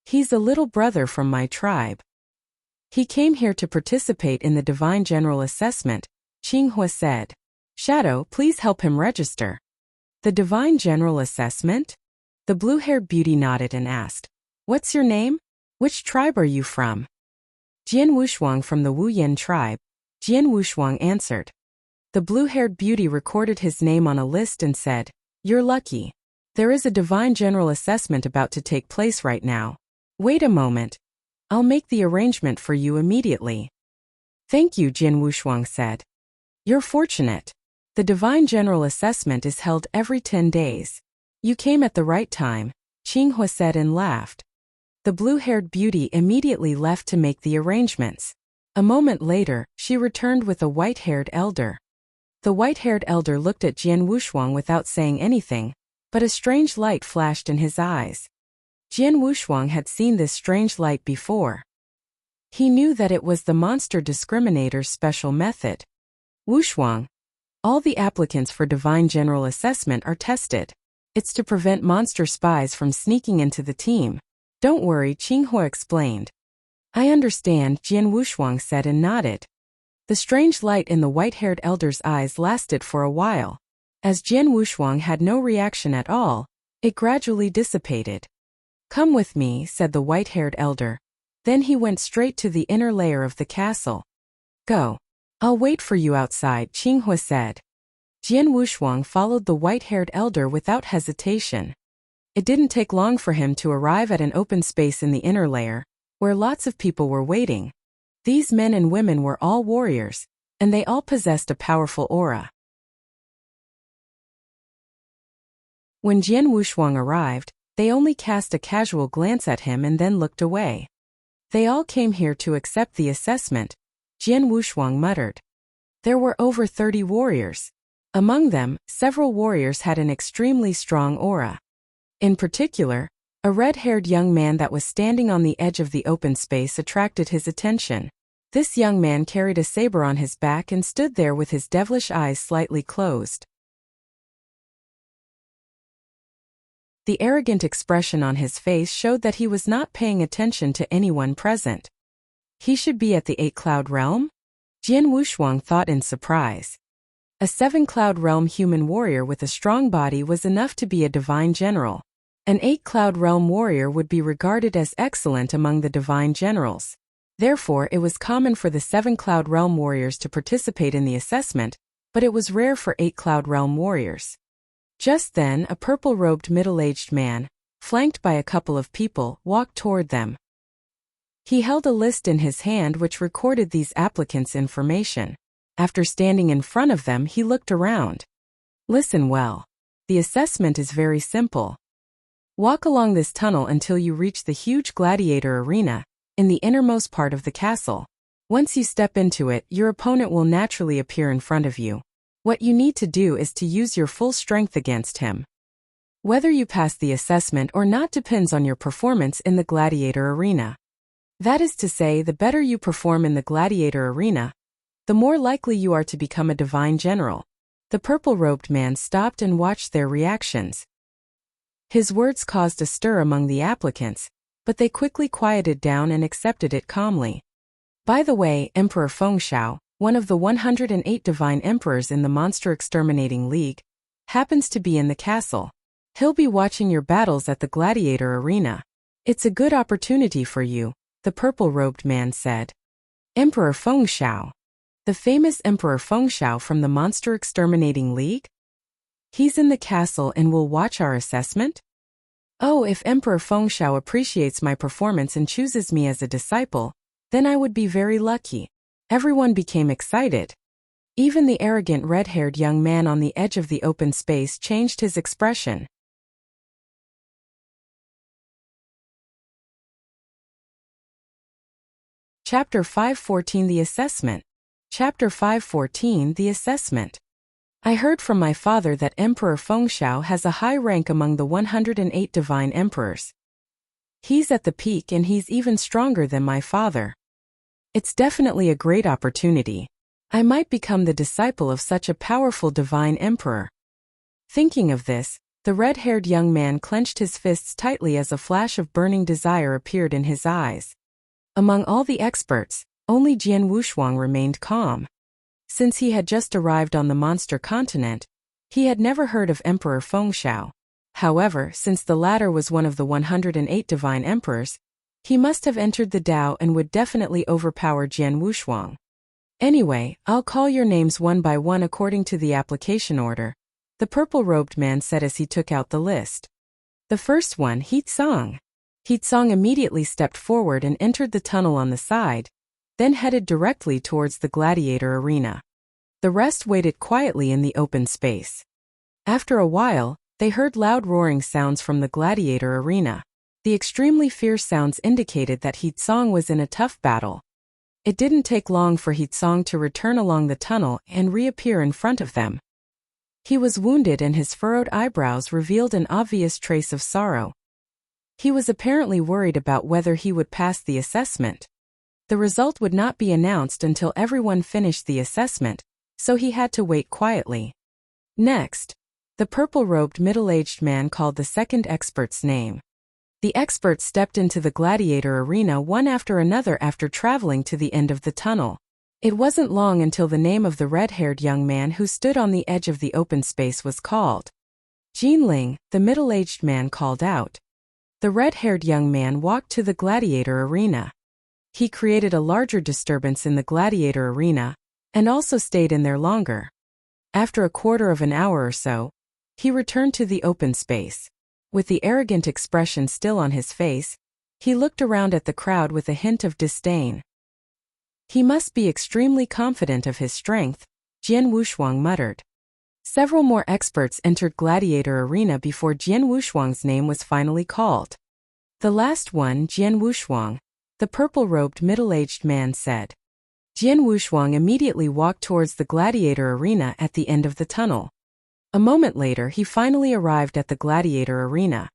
[SPEAKER 1] He's a little brother from my tribe. He came here to participate in the Divine General Assessment, Qinghua said. Shadow, please help him register. The Divine General Assessment? The blue-haired beauty nodded and asked. What's your name? Which tribe are you from? Jian Wushuang from the Wu Yan tribe, Jian Wushuang answered. The blue-haired beauty recorded his name on a list and said, You're lucky. There is a Divine General Assessment about to take place right now. Wait a moment. I'll make the arrangement for you immediately. Thank you, Jian Wushuang said. You're fortunate. The Divine General Assessment is held every 10 days. You came at the right time, Qinghua said and laughed. The blue-haired beauty immediately left to make the arrangements. A moment later, she returned with a white-haired elder. The white-haired elder looked at Jian Wushuang without saying anything, but a strange light flashed in his eyes. Jian Wushuang had seen this strange light before. He knew that it was the monster discriminator's special method. Wushuang, all the applicants for Divine General Assessment are tested. It's to prevent monster spies from sneaking into the team. Don't worry, Qinghua explained. I understand, Jian Wushuang said and nodded. The strange light in the white-haired elder's eyes lasted for a while. As Jian Wushuang had no reaction at all, it gradually dissipated. Come with me, said the white-haired elder. Then he went straight to the inner layer of the castle. Go. I'll wait for you outside, Qinghua said. Jian Wushuang followed the white-haired elder without hesitation. It didn't take long for him to arrive at an open space in the inner layer, where lots of people were waiting. These men and women were all warriors, and they all possessed a powerful aura. When Jian Wushuang arrived, they only cast a casual glance at him and then looked away. They all came here to accept the assessment, Jian Wushuang muttered. There were over 30 warriors. Among them, several warriors had an extremely strong aura. In particular, a red-haired young man that was standing on the edge of the open space attracted his attention. This young man carried a saber on his back and stood there with his devilish eyes slightly closed. The arrogant expression on his face showed that he was not paying attention to anyone present. He should be at the 8-Cloud Realm? Jian Wushuang thought in surprise. A 7-Cloud Realm human warrior with a strong body was enough to be a divine general. An 8-Cloud Realm warrior would be regarded as excellent among the divine generals. Therefore, it was common for the 7-Cloud Realm warriors to participate in the assessment, but it was rare for 8-Cloud Realm warriors. Just then, a purple-robed middle-aged man, flanked by a couple of people, walked toward them. He held a list in his hand which recorded these applicants' information. After standing in front of them, he looked around. Listen well. The assessment is very simple. Walk along this tunnel until you reach the huge gladiator arena, in the innermost part of the castle. Once you step into it, your opponent will naturally appear in front of you. What you need to do is to use your full strength against him. Whether you pass the assessment or not depends on your performance in the gladiator arena. That is to say, the better you perform in the gladiator arena, the more likely you are to become a divine general. The purple-robed man stopped and watched their reactions. His words caused a stir among the applicants, but they quickly quieted down and accepted it calmly. By the way, Emperor Fengxiao, one of the 108 divine emperors in the Monster Exterminating League, happens to be in the castle. He'll be watching your battles at the gladiator arena. It's a good opportunity for you, the purple-robed man said. Emperor Fengxiao. The famous Emperor Fengxiao from the Monster Exterminating League? He's in the castle and will watch our assessment? Oh, if Emperor Fengxiao appreciates my performance and chooses me as a disciple, then I would be very lucky. Everyone became excited. Even the arrogant red-haired young man on the edge of the open space changed his expression. Chapter 514 The Assessment. Chapter 514 The Assessment. I heard from my father that Emperor Fengxiao has a high rank among the 108 divine emperors. He's at the peak and he's even stronger than my father. It's definitely a great opportunity. I might become the disciple of such a powerful divine emperor. Thinking of this, the red-haired young man clenched his fists tightly as a flash of burning desire appeared in his eyes. Among all the experts, only Jian Wushuang remained calm. Since he had just arrived on the monster continent, he had never heard of Emperor Fengxiao. However, since the latter was one of the 108 divine emperors, he must have entered the Tao and would definitely overpower Jian Wushuang. Anyway, I'll call your names one by one according to the application order, the purple-robed man said as he took out the list. The first one, Heatsong. Heatsong immediately stepped forward and entered the tunnel on the side. then headed directly towards the gladiator arena. The rest waited quietly in the open space. After a while, they heard loud roaring sounds from the gladiator arena. The extremely fierce sounds indicated that Heatsong was in a tough battle. It didn't take long for Heatsong to return along the tunnel and reappear in front of them. He was wounded and his furrowed eyebrows revealed an obvious trace of sorrow. He was apparently worried about whether he would pass the assessment. The result would not be announced until everyone finished the assessment, so he had to wait quietly. Next, the purple-robed middle-aged man called the second expert's name. The expert stepped into the gladiator arena one after another after traveling to the end of the tunnel. It wasn't long until the name of the red-haired young man who stood on the edge of the open space was called. Jinling, the middle-aged man called out. The red-haired young man walked to the gladiator arena. He created a larger disturbance in the gladiator arena, and also stayed in there longer. After a quarter of an hour or so, he returned to the open space. With the arrogant expression still on his face, he looked around at the crowd with a hint of disdain. He must be extremely confident of his strength, Jian Wushuang muttered. Several more experts entered Gladiator Arena before Jian Wushuang's name was finally called. The last one, Jian Wushuang, the purple-robed middle-aged man said. Jian Wushuang immediately walked towards the Gladiator Arena at the end of the tunnel. A moment later he finally arrived at the Gladiator Arena.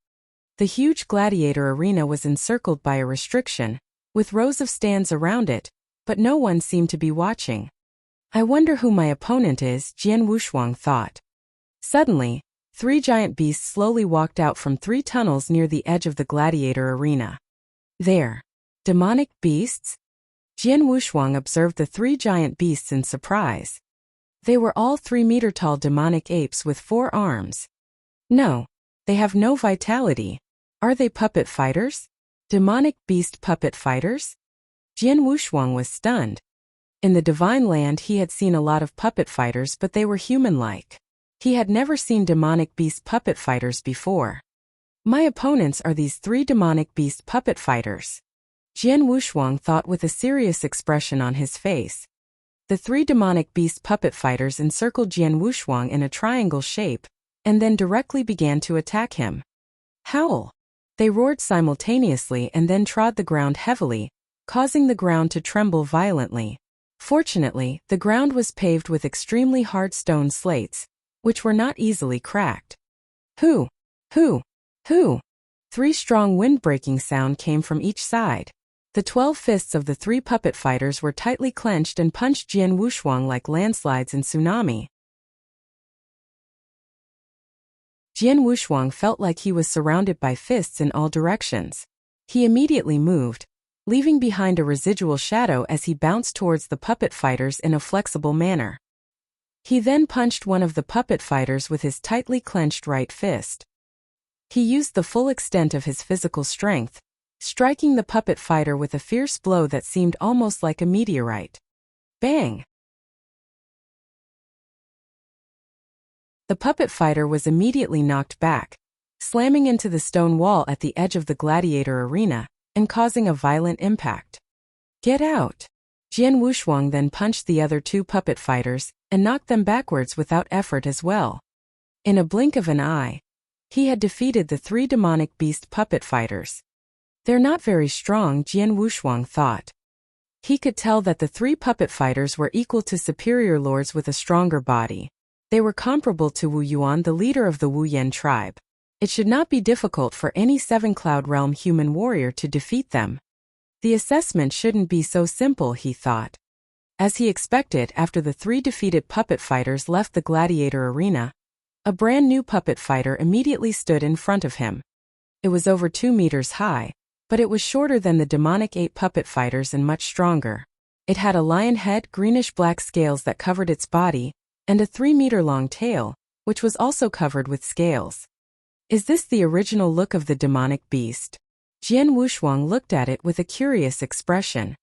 [SPEAKER 1] The huge Gladiator Arena was encircled by a restriction, with rows of stands around it, but no one seemed to be watching. I wonder who my opponent is, Jian Wushuang thought. Suddenly, 3 giant beasts slowly walked out from 3 tunnels near the edge of the Gladiator Arena. There. Demonic beasts? Jian Wushuang observed the 3 giant beasts in surprise. They were all 3-meter-tall demonic apes with 4 arms. No, they have no vitality. Are they puppet fighters? Demonic beast puppet fighters? Jian Wushuang was stunned. In the Divine Land he had seen a lot of puppet fighters, but they were human-like. He had never seen demonic beast puppet fighters before. My opponents are these 3 demonic beast puppet fighters. Jian Wushuang thought with a serious expression on his face. The 3 demonic beast puppet fighters encircled Jian Wushuang in a triangle shape, and then directly began to attack him. Howl! They roared simultaneously and then trod the ground heavily, causing the ground to tremble violently. Fortunately, the ground was paved with extremely hard stone slates, which were not easily cracked. Hoo! Hoo! Hoo! 3 strong wind-breaking sound came from each side. The 12 fists of the 3 puppet fighters were tightly clenched and punched Jian Wushuang like landslides and tsunami. Jian Wushuang felt like he was surrounded by fists in all directions. He immediately moved, leaving behind a residual shadow as he bounced towards the puppet fighters in a flexible manner. He then punched one of the puppet fighters with his tightly clenched right fist. He used the full extent of his physical strength, striking the puppet fighter with a fierce blow that seemed almost like a meteorite. Bang! The puppet fighter was immediately knocked back, slamming into the stone wall at the edge of the gladiator arena, and causing a violent impact. Get out! Jian Wushuang then punched the other 2 puppet fighters, and knocked them backwards without effort as well. In a blink of an eye, he had defeated the 3 demonic beast puppet fighters. They're not very strong, Jian Wushuang thought. He could tell that the 3 puppet fighters were equal to superior lords with a stronger body. They were comparable to Wu Yuan, the leader of the Wu Yan tribe. It should not be difficult for any 7-Cloud Realm human warrior to defeat them. The assessment shouldn't be so simple, he thought. As he expected, after the 3 defeated puppet fighters left the gladiator arena, a brand new puppet fighter immediately stood in front of him. It was over 2 meters high, but it was shorter than the demonic 8 puppet fighters and much stronger. It had a lion head, greenish-black scales that covered its body, and a 3-meter-long tail, which was also covered with scales. Is this the original look of the demonic beast? Jian Wushuang looked at it with a curious expression.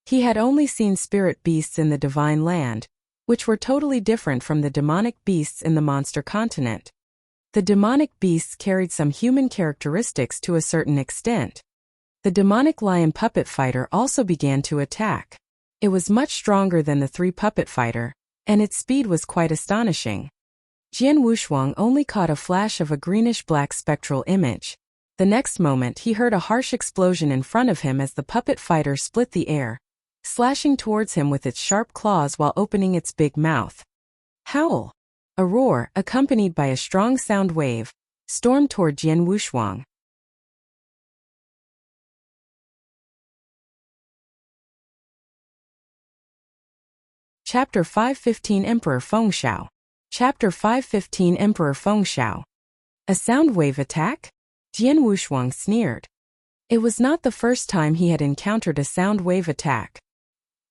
[SPEAKER 1] He had only seen spirit beasts in the Divine Land, which were totally different from the demonic beasts in the monster continent. The demonic beasts carried some human characteristics to a certain extent. The demonic lion puppet fighter also began to attack. It was much stronger than the 3 puppet fighter, and its speed was quite astonishing. Jian Wushuang only caught a flash of a greenish-black spectral image. The next moment he heard a harsh explosion in front of him as the puppet fighter split the air, slashing towards him with its sharp claws while opening its big mouth. Howl! A roar, accompanied by a strong sound wave, stormed toward Jian Wushuang. Chapter 515 Emperor Fengxiao. Chapter 515 Emperor Fengxiao. A sound wave attack? Jian Wushuang sneered. It was not the first time he had encountered a sound wave attack.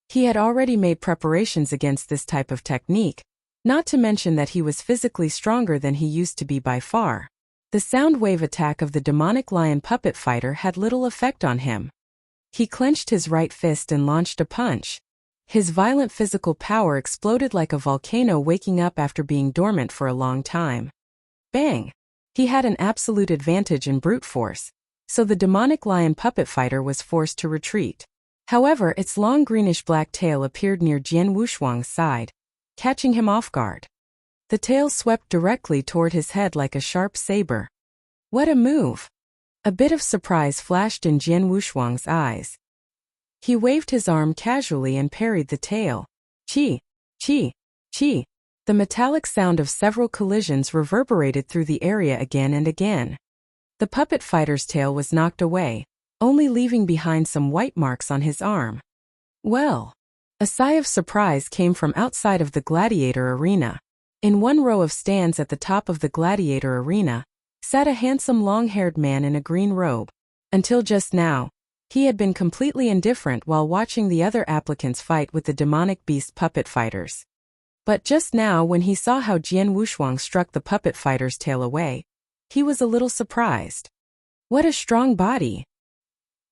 [SPEAKER 1] He had already made preparations against this type of technique, not to mention that he was physically stronger than he used to be by far. The sound wave attack of the demonic lion puppet fighter had little effect on him. He clenched his right fist and launched a punch. His violent physical power exploded like a volcano waking up after being dormant for a long time. Bang! He had an absolute advantage in brute force, so the demonic lion puppet fighter was forced to retreat. However, its long greenish-black tail appeared near Jian Wushuang's side, catching him off guard. The tail swept directly toward his head like a sharp saber. What a move! A bit of surprise flashed in Jian Wushuang's eyes. He waved his arm casually and parried the tail. Chi! Chi! Chi! The metallic sound of several collisions reverberated through the area again and again. The puppet fighter's tail was knocked away, only leaving behind some white marks on his arm. Well! A sigh of surprise came from outside of the gladiator arena. In one row of stands at the top of the gladiator arena, sat a handsome long-haired man in a green robe. Until just now, he had been completely indifferent while watching the other applicants fight with the demonic beast puppet fighters. But just now when he saw how Jian Wushuang struck the puppet fighter's tail away, he was a little surprised. What a strong body!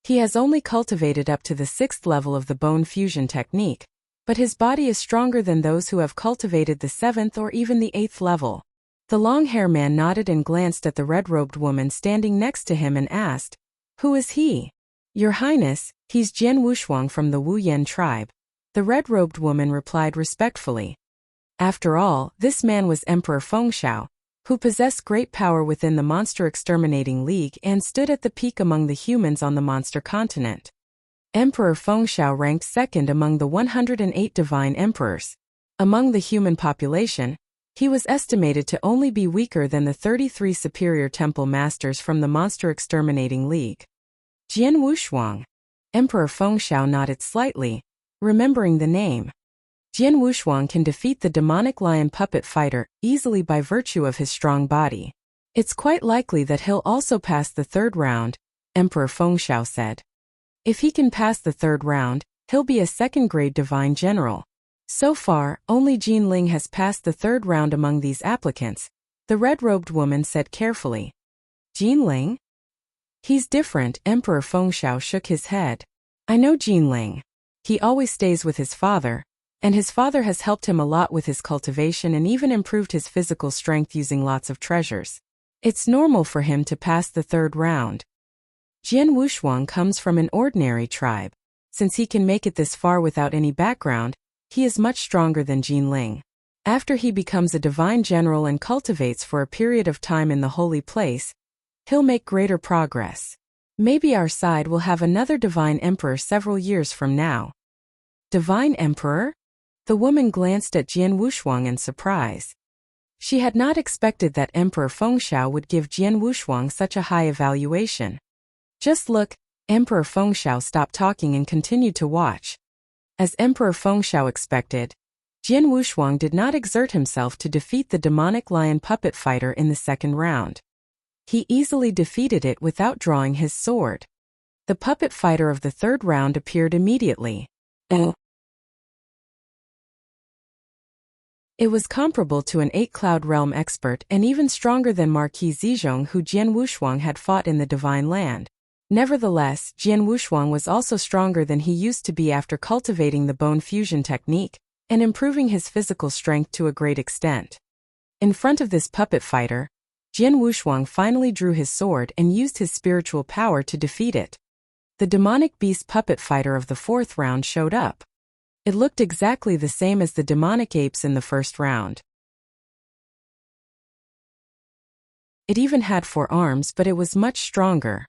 [SPEAKER 1] He has only cultivated up to the 6th level of the bone fusion technique, but his body is stronger than those who have cultivated the 7th or even the 8th level. The long-hair man nodded and glanced at the red-robed woman standing next to him and asked, "Who is he?" "Your Highness, he's Jian Wushuang from the Wu Yan tribe," the red-robed woman replied respectfully. After all, this man was Emperor Fengxiao, who possessed great power within the Monster Exterminating League and stood at the peak among the humans on the monster continent. Emperor Fengxiao ranked 2nd among the 108 divine emperors. Among the human population, he was estimated to only be weaker than the 33 superior temple masters from the Monster Exterminating League. Jian Wushuang. Emperor Fengxiao nodded slightly, remembering the name. Jian Wushuang can defeat the demonic lion puppet fighter easily by virtue of his strong body. It's quite likely that he'll also pass the 3rd round, Emperor Fengxiao said. If he can pass the 3rd round, he'll be a 2nd-grade divine general. So far, only Jin Ling has passed the 3rd round among these applicants, the red-robed woman said carefully. Jin Ling? He's different, Emperor Fengxiao shook his head. I know Jin Ling. He always stays with his father, and his father has helped him a lot with his cultivation and even improved his physical strength using lots of treasures. It's normal for him to pass the 3rd round. Jian Wushuang comes from an ordinary tribe. Since he can make it this far without any background, he is much stronger than Jin Ling. After he becomes a divine general and cultivates for a period of time in the holy place, he'll make greater progress. Maybe our side will have another divine emperor several years from now. Divine emperor? The woman glanced at Jian Wushuang in surprise. She had not expected that Emperor Fengxiao would give Jian Wushuang such a high evaluation. Just look, Emperor Fengxiao stopped talking and continued to watch. As Emperor Fengxiao expected, Jian Wushuang did not exert himself to defeat the demonic lion puppet fighter in the 2nd round. He easily defeated it without drawing his sword. The puppet fighter of the 3rd round appeared immediately. It was comparable to an 8-cloud realm expert and even stronger than Marquis Zizhong, who Jian Wushuang had fought in the Divine Land. Nevertheless, Jian Wushuang was also stronger than he used to be after cultivating the bone fusion technique and improving his physical strength to a great extent. In front of this puppet fighter, Jian Wushuang finally drew his sword and used his spiritual power to defeat it. the demonic beast puppet fighter of the 4th round showed up. It looked exactly the same as the demonic apes in the 1st round. It even had 4 arms, but it was much stronger.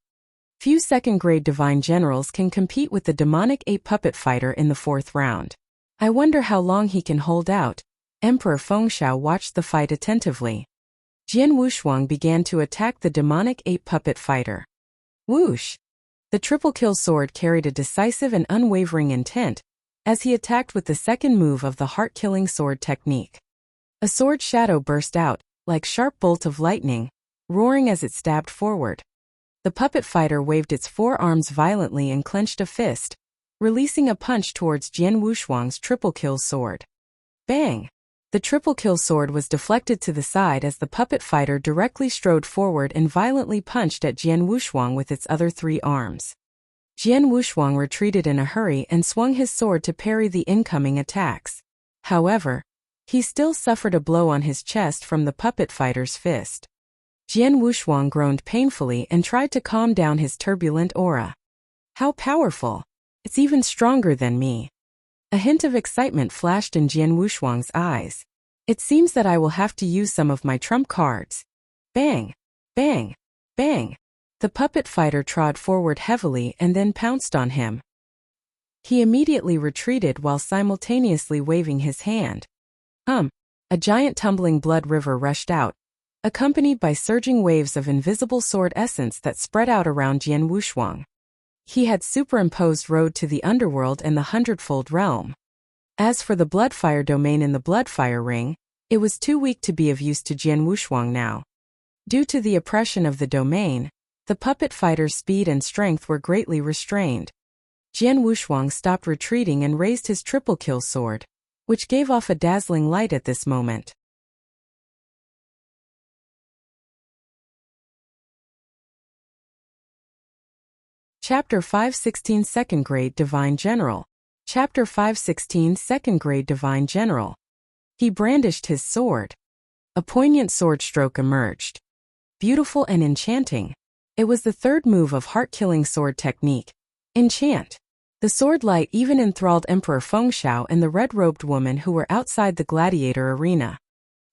[SPEAKER 1] Few 2nd-grade divine generals can compete with the demonic ape puppet fighter in the 4th round. I wonder how long he can hold out. Emperor Fengxiao watched the fight attentively. Jian Wushuang began to attack the demonic ape puppet fighter. Whoosh! The triple kill sword carried a decisive and unwavering intent, as he attacked with the 2nd move of the heart-killing sword technique. A sword shadow burst out, like sharp bolt of lightning, roaring as it stabbed forward. The puppet fighter waved its 4 arms violently and clenched a fist, releasing a punch towards Jian Wushuang's triple kill sword. Bang! The triple kill sword was deflected to the side as the puppet fighter directly strode forward and violently punched at Jian Wushuang with its other 3 arms. Jian Wushuang retreated in a hurry and swung his sword to parry the incoming attacks. However, he still suffered a blow on his chest from the puppet fighter's fist. Jian Wushuang groaned painfully and tried to calm down his turbulent aura. How powerful! It's even stronger than me. A hint of excitement flashed in Jian Wushuang's eyes. It seems that I will have to use some of my trump cards. Bang! Bang! Bang! The puppet fighter trod forward heavily and then pounced on him. He immediately retreated while simultaneously waving his hand. A giant tumbling blood river rushed out, accompanied by surging waves of invisible sword essence that spread out around Jian Wushuang. He had superimposed road to the underworld and the hundredfold realm. As for the bloodfire domain in the bloodfire ring, it was too weak to be of use to Jian Wushuang now. Due to the oppression of the domain, the puppet fighter's speed and strength were greatly restrained. Jian Wushuang stopped retreating and raised his triple kill sword, which gave off a dazzling light at this moment. Chapter 516 2nd Grade Divine General. Chapter 516 2nd Grade Divine General. He brandished his sword. A poignant sword stroke emerged. Beautiful and enchanting. It was the 3rd move of heart-killing sword technique. Enchant. The sword light even enthralled Emperor Fengxiao and the red-robed woman who were outside the gladiator arena.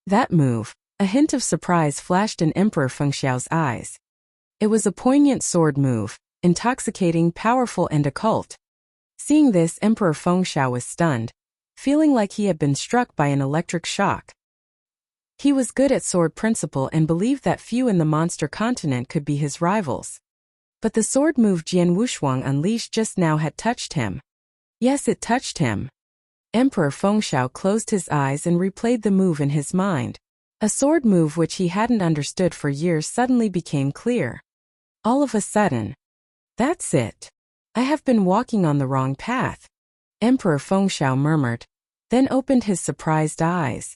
[SPEAKER 1] That move, a hint of surprise flashed in Emperor Fengxiao's eyes. It was a poignant sword move, intoxicating, powerful and occult. Seeing this, Emperor Fengxiao was stunned, feeling like he had been struck by an electric shock. He was good at sword principle and believed that few in the monster continent could be his rivals. But the sword move Jian Wushuang unleashed just now had touched him. Yes, it touched him. Emperor Fengxiao closed his eyes and replayed the move in his mind. A sword move which he hadn't understood for years suddenly became clear. All of a sudden, that's it. I have been walking on the wrong path. Emperor Fengxiao murmured, then opened his surprised eyes.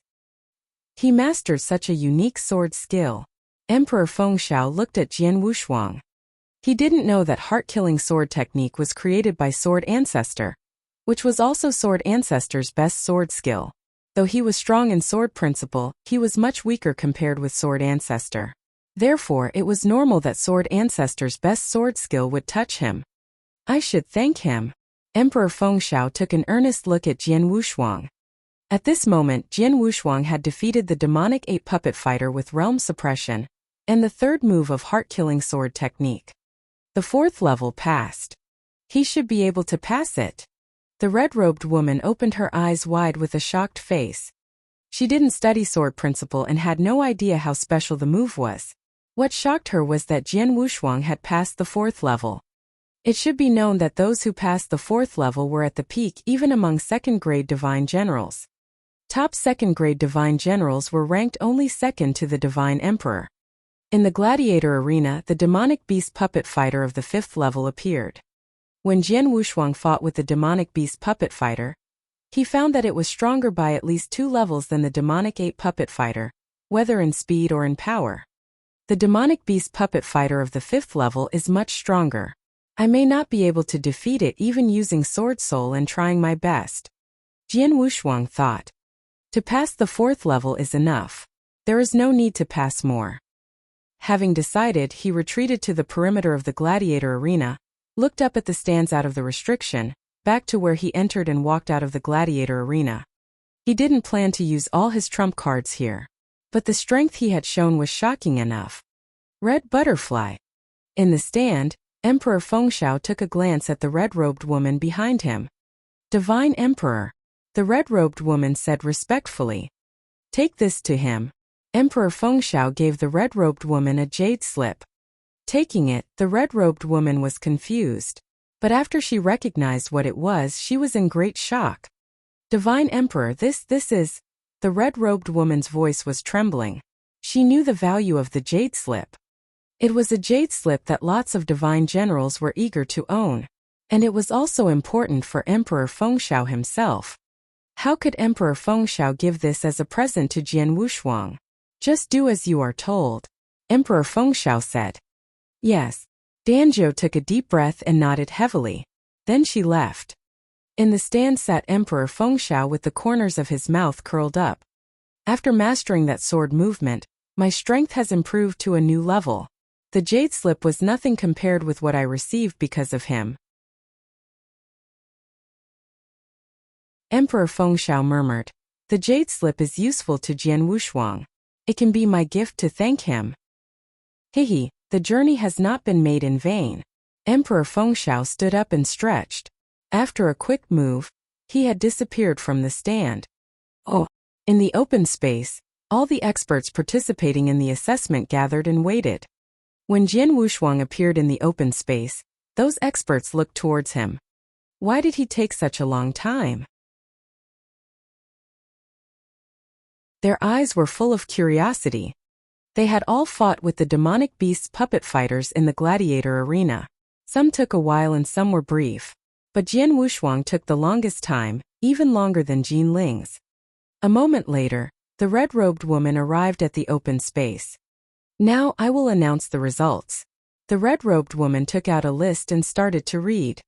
[SPEAKER 1] He mastered such a unique sword skill. Emperor Fengxiao looked at Jian Wushuang. He didn't know that heart-killing sword technique was created by Sword Ancestor, which was also Sword Ancestor's best sword skill. Though he was strong in sword principle, he was much weaker compared with Sword Ancestor. Therefore, it was normal that Sword Ancestor's best sword skill would touch him. I should thank him. Emperor Fengxiao took an earnest look at Jian Wushuang. At this moment, Jian Wushuang had defeated the demonic ape puppet fighter with realm suppression, and the 3rd move of heart-killing sword technique. The 4th level passed. He should be able to pass it. The red-robed woman opened her eyes wide with a shocked face. She didn't study sword principle and had no idea how special the move was. What shocked her was that Jian Wushuang had passed the 4th level. It should be known that those who passed the 4th level were at the peak even among 2nd grade divine generals. Top 2nd grade divine generals were ranked only 2nd to the divine emperor. In the gladiator arena, the demonic beast puppet fighter of the 5th level appeared. When Jian Wushuang fought with the demonic beast puppet fighter, he found that it was stronger by at least 2 levels than the demonic ape puppet fighter, whether in speed or in power. The demonic beast puppet fighter of the 5th level is much stronger. I may not be able to defeat it even using Sword Soul and trying my best. Jian Wushuang thought. To pass the 4th level is enough. There is no need to pass more. Having decided, he retreated to the perimeter of the gladiator arena, looked up at the stands out of the restriction, back to where he entered and walked out of the gladiator arena. He didn't plan to use all his trump cards here. But the strength he had shown was shocking enough. Red butterfly. In the stand, Emperor Fengxiao took a glance at the red-robed woman behind him. Divine Emperor, the red-robed woman said respectfully. Take this to him. Emperor Fengxiao gave the red-robed woman a jade slip. Taking it, the red-robed woman was confused. But after she recognized what it was, she was in great shock. Divine Emperor, this is... The red-robed woman's voice was trembling. She knew the value of the jade slip. It was a jade slip that lots of divine generals were eager to own. And it was also important for Emperor Fengxiao himself. How could Emperor Fengxiao give this as a present to Jian Wushuang? Just do as you are told, Emperor Fengxiao said. Yes. Danzhou took a deep breath and nodded heavily. Then she left. In the stand sat Emperor Fengxiao with the corners of his mouth curled up. After mastering that sword movement, my strength has improved to a new level. The jade slip was nothing compared with what I received because of him. Emperor Fengxiao murmured. The jade slip is useful to Jian Wushuang. It can be my gift to thank him. Hihi, the journey has not been made in vain. Emperor Fengxiao stood up and stretched. After a quick move, he had disappeared from the stand. Oh! In the open space, all the experts participating in the assessment gathered and waited. When Jian Wushuang appeared in the open space, those experts looked towards him. Why did he take such a long time? Their eyes were full of curiosity. They had all fought with the demonic beast's puppet fighters in the gladiator arena. Some took a while and some were brief. But Jian Wushuang took the longest time, even longer than Jin Ling's. A moment later, the red-robed woman arrived at the open space. Now I will announce the results. The red-robed woman took out a list and started to read.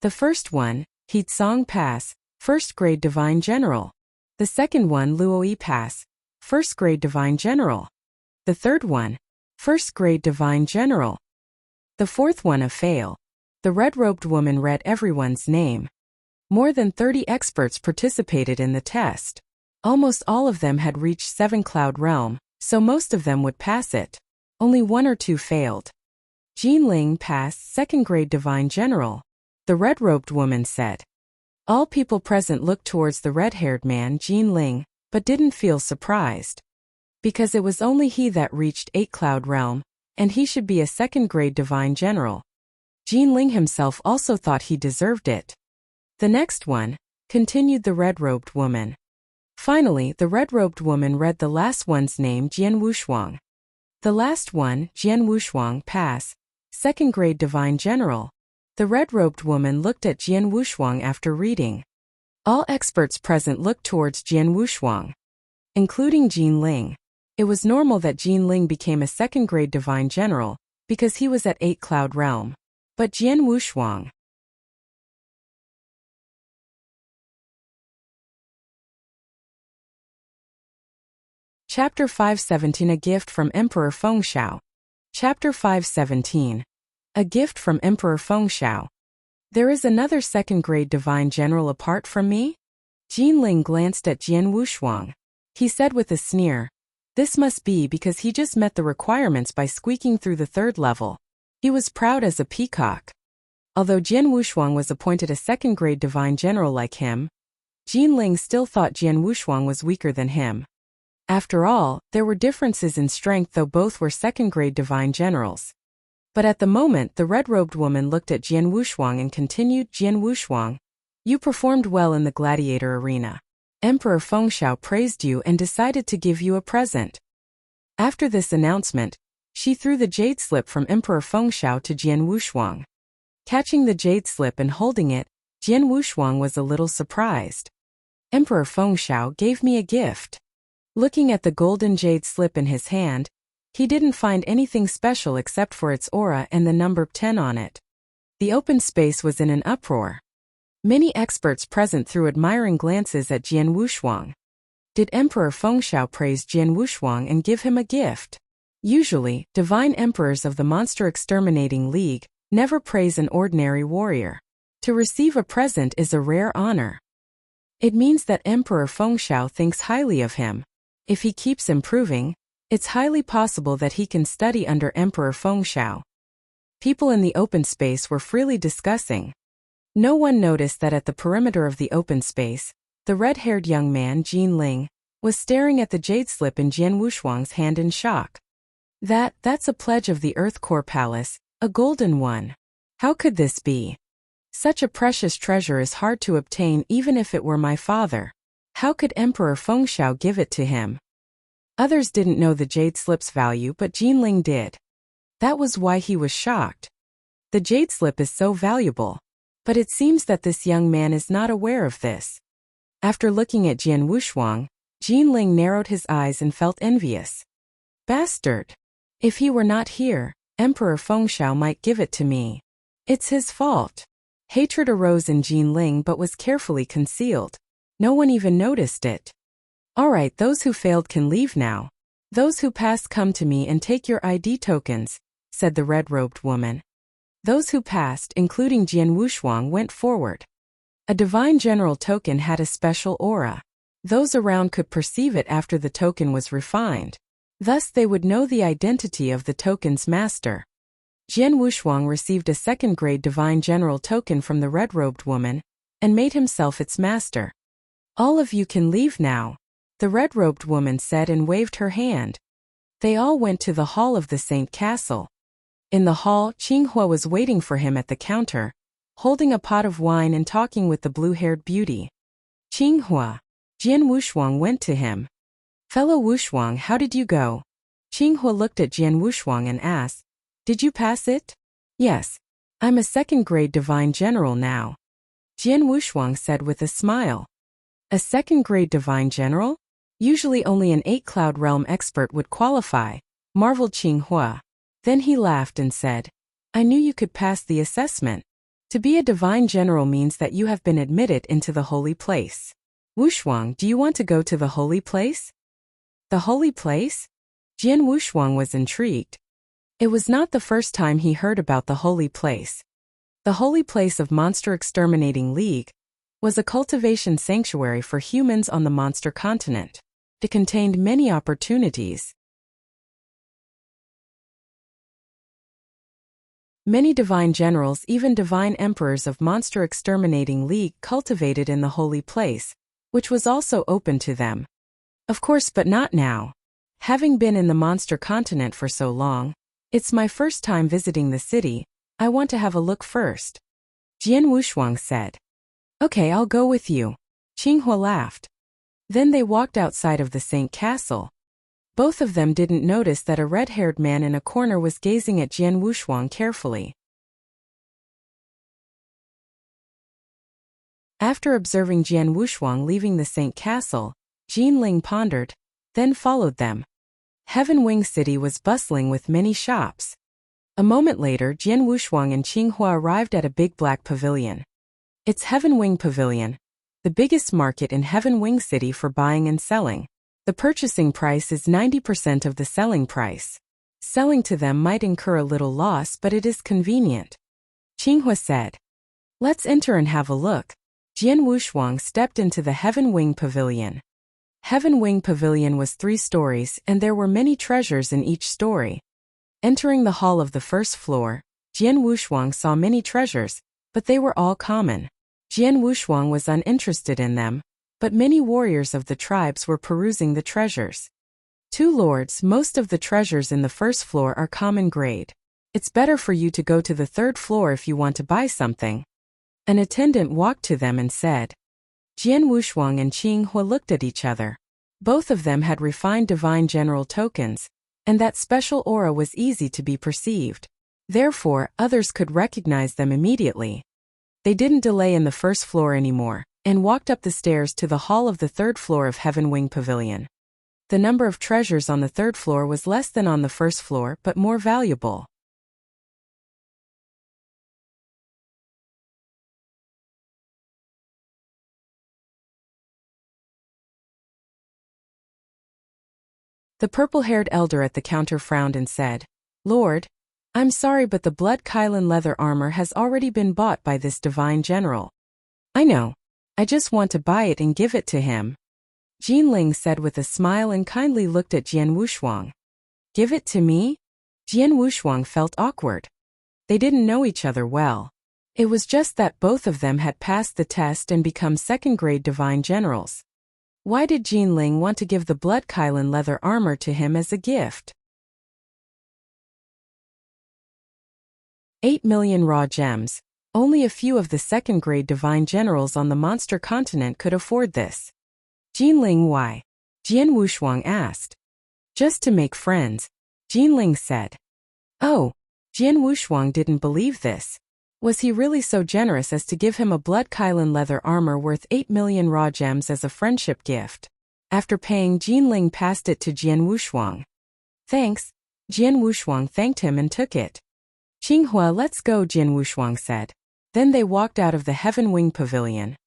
[SPEAKER 1] The first one, He Tsong Pass, First Grade Divine General. The second one, Luoyi Pass, First Grade Divine General. The third one, First Grade Divine General. The fourth one, a fail. The red-robed woman read everyone's name. More than 30 experts participated in the test. Almost all of them had reached 7 Cloud Realm, so most of them would pass it. Only 1 or 2 failed. Jin Ling passed Second Grade Divine General. The red-robed woman said. All people present looked towards the red-haired man Jin Ling, but didn't feel surprised. Because it was only he that reached 8 Cloud Realm, and he should be a second-grade Divine General. Jin Ling himself also thought he deserved it. The next one, continued the red-robed woman. Finally, the red-robed woman read the last one's name, Jian Wushuang. The last one, Jian Wushuang, pass, second-grade Divine General. The red-robed woman looked at Jian Wushuang after reading. All experts present looked towards Jian Wushuang, including Jin Ling. It was normal that Jin Ling became a second-grade Divine General, because he was at 8 Cloud Realm. But Jian Wushuang. Chapter 517 A Gift from Emperor Fengxiao. Chapter 517. A Gift from Emperor Fengxiao. There is another second-grade Divine General apart from me? Jin Ling glanced at Jian Wushuang. He said with a sneer, this must be because he just met the requirements by squeaking through the 3rd level. He was proud as a peacock. Although Jian Wushuang was appointed a second-grade Divine General like him, Jin Ling still thought Jian Wushuang was weaker than him. After all, there were differences in strength though both were second-grade Divine Generals. But at the moment the red-robed woman looked at Jian Wushuang and continued, Jian Wushuang, you performed well in the gladiator arena. Emperor Fengxiao praised you and decided to give you a present. After this announcement, she threw the jade slip from Emperor Fengxiao to Jian Wushuang. Catching the jade slip and holding it, Jian Wushuang was a little surprised. Emperor Fengxiao gave me a gift. Looking at the golden jade slip in his hand, he didn't find anything special except for its aura and the number 10 on it. The open space was in an uproar. Many experts present threw admiring glances at Jian Wushuang. Did Emperor Fengxiao praise Jian Wushuang and give him a gift? Usually, divine emperors of the Monster Exterminating League Never praise an ordinary warrior. To receive a present is a rare honor. It means that Emperor Fengxiao thinks highly of him. If he keeps improving, it's highly possible that he can study under Emperor Fengxiao. People in the open space were freely discussing. No one noticed that at the perimeter of the open space, the red-haired young man, Jin Ling, was staring at the jade slip in Jian Wushuang's hand in shock. That's a pledge of the Earth Core Palace, a golden one. How could this be? Such a precious treasure is hard to obtain even if it were my father. How could Emperor Fengxiao give it to him? Others didn't know the jade slip's value, but Jin Ling did. That was why he was shocked. The jade slip is so valuable. But it seems that this young man is not aware of this. After looking at Jian Wushuang, Jin Ling narrowed his eyes and felt envious. Bastard! If he were not here, Emperor Fengxiao might give it to me. It's his fault. Hatred arose in Jin Ling but was carefully concealed. No one even noticed it. All right, those who failed can leave now. Those who passed come to me and take your ID tokens, said the red-robed woman. Those who passed, including Jian Wushuang, went forward. A divine general token had a special aura. Those around could perceive it after the token was refined. Thus they would know the identity of the token's master. Jian Wushuang received a second-grade divine general token from the red-robed woman, and made himself its master. All of you can leave now, the red-robed woman said and waved her hand. They all went to the hall of the Saint Castle. In the hall, Qinghua was waiting for him at the counter, holding a pot of wine and talking with the blue-haired beauty. Qinghua. Jian Wushuang went to him. Fellow Wushuang, how did you go? Qinghua looked at Jian Wushuang and asked, Did you pass it? Yes. I'm a second-grade divine general now. Jian Wushuang said with a smile. A second-grade divine general? Usually only an 8-cloud realm expert would qualify, marveled Qinghua. Then he laughed and said, I knew you could pass the assessment. To be a divine general means that you have been admitted into the holy place. Wushuang, do you want to go to the holy place? The holy place? Jian Wushuang was intrigued. It was not the first time he heard about the holy place. The holy place of Monster Exterminating League was a cultivation sanctuary for humans on the monster continent. It contained many opportunities. Many divine generals, even divine emperors of Monster Exterminating League, cultivated in the holy place, which was also open to them. Of course, but not now. Having been in the monster continent for so long, it's my first time visiting the city. I want to have a look first. Jian Wushuang said. Okay, I'll go with you. Qinghua laughed. Then they walked outside of the Saint Castle. Both of them didn't notice that a red-haired man in a corner was gazing at Jian Wushuang carefully. After observing Jian Wushuang leaving the Saint Castle, Jin Ling pondered, then followed them. Heaven Wing City was bustling with many shops. A moment later, Jian Wushuang and Qinghua arrived at a big black pavilion. It's Heaven Wing Pavilion, the biggest market in Heaven Wing City for buying and selling. The purchasing price is 90% of the selling price. Selling to them might incur a little loss, but it is convenient. Qinghua said. Let's enter and have a look. Jian Wushuang stepped into the Heaven Wing Pavilion. Heaven Wing Pavilion was 3 stories, and there were many treasures in each story. Entering the hall of the first floor, Jian Wushuang saw many treasures, but they were all common. Jian Wushuang was uninterested in them, but many warriors of the tribes were perusing the treasures. 2 lords, most of the treasures in the first floor are common grade. It's better for you to go to the 3rd floor if you want to buy something. An attendant walked to them and said. Jian Wushuang and Qinghua looked at each other. Both of them had refined divine general tokens, and that special aura was easy to be perceived. Therefore, others could recognize them immediately. They didn't delay in the 1st floor anymore, and walked up the stairs to the hall of the 3rd floor of Heaven Wing Pavilion. The number of treasures on the 3rd floor was less than on the 1st floor, but more valuable. The purple-haired elder at the counter frowned and said, Lord, I'm sorry, but the Blood Kylan leather armor has already been bought by this divine general. I know. I just want to buy it and give it to him. Jinling said with a smile and kindly looked at Jian Wushuang. Give it to me? Jian Wushuang felt awkward. They didn't know each other well. It was just that both of them had passed the test and become second-grade divine generals. Why did Jinling want to give the Blood Kylan leather armor to him as a gift? 8 million raw gems. Only a few of the second-grade divine generals on the monster continent could afford this. Jinling, why? Jian Wushuang asked. Just to make friends, Jinling said. Oh, Jian Wushuang didn't believe this. Was he really so generous as to give him a Blood Kylan leather armor worth 8 million raw gems as a friendship gift? After paying, Jinling passed it to Jian Wushuang. Thanks. Jian Wushuang thanked him and took it. Qinghua, let's go, Jian Wushuang said. Then they walked out of the Heaven Wing Pavilion.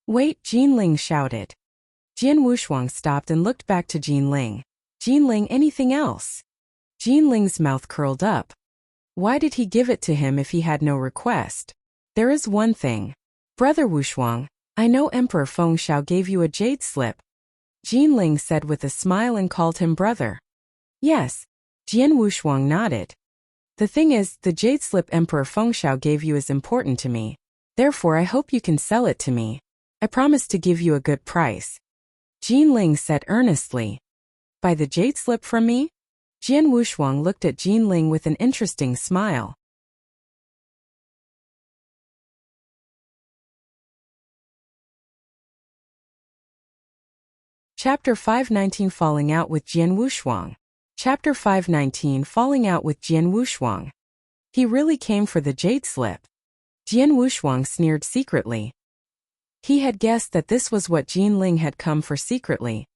[SPEAKER 1] Wait, Jinling shouted. Jian Wushuang stopped and looked back to Jinling. Jinling, anything else? Jinling's mouth curled up. Why did he give it to him if he had no request? There is one thing. Brother Wushuang, I know Emperor Fengxiao gave you a jade slip. Jinling said with a smile and called him brother. Yes. Jian Wushuang nodded. The thing is, the jade slip Emperor Fengxiao gave you is important to me. Therefore I hope you can sell it to me. I promise to give you a good price. Jinling said earnestly. Buy the jade slip from me? Jian Wushuang looked at Jinling with an interesting smile. Chapter 519 Falling Out with Jian Wushuang. Chapter 519 Falling Out with Jian Wushuang. He really came for the jade slip. Jian Wushuang sneered secretly. He had guessed that this was what Jinling had come for secretly.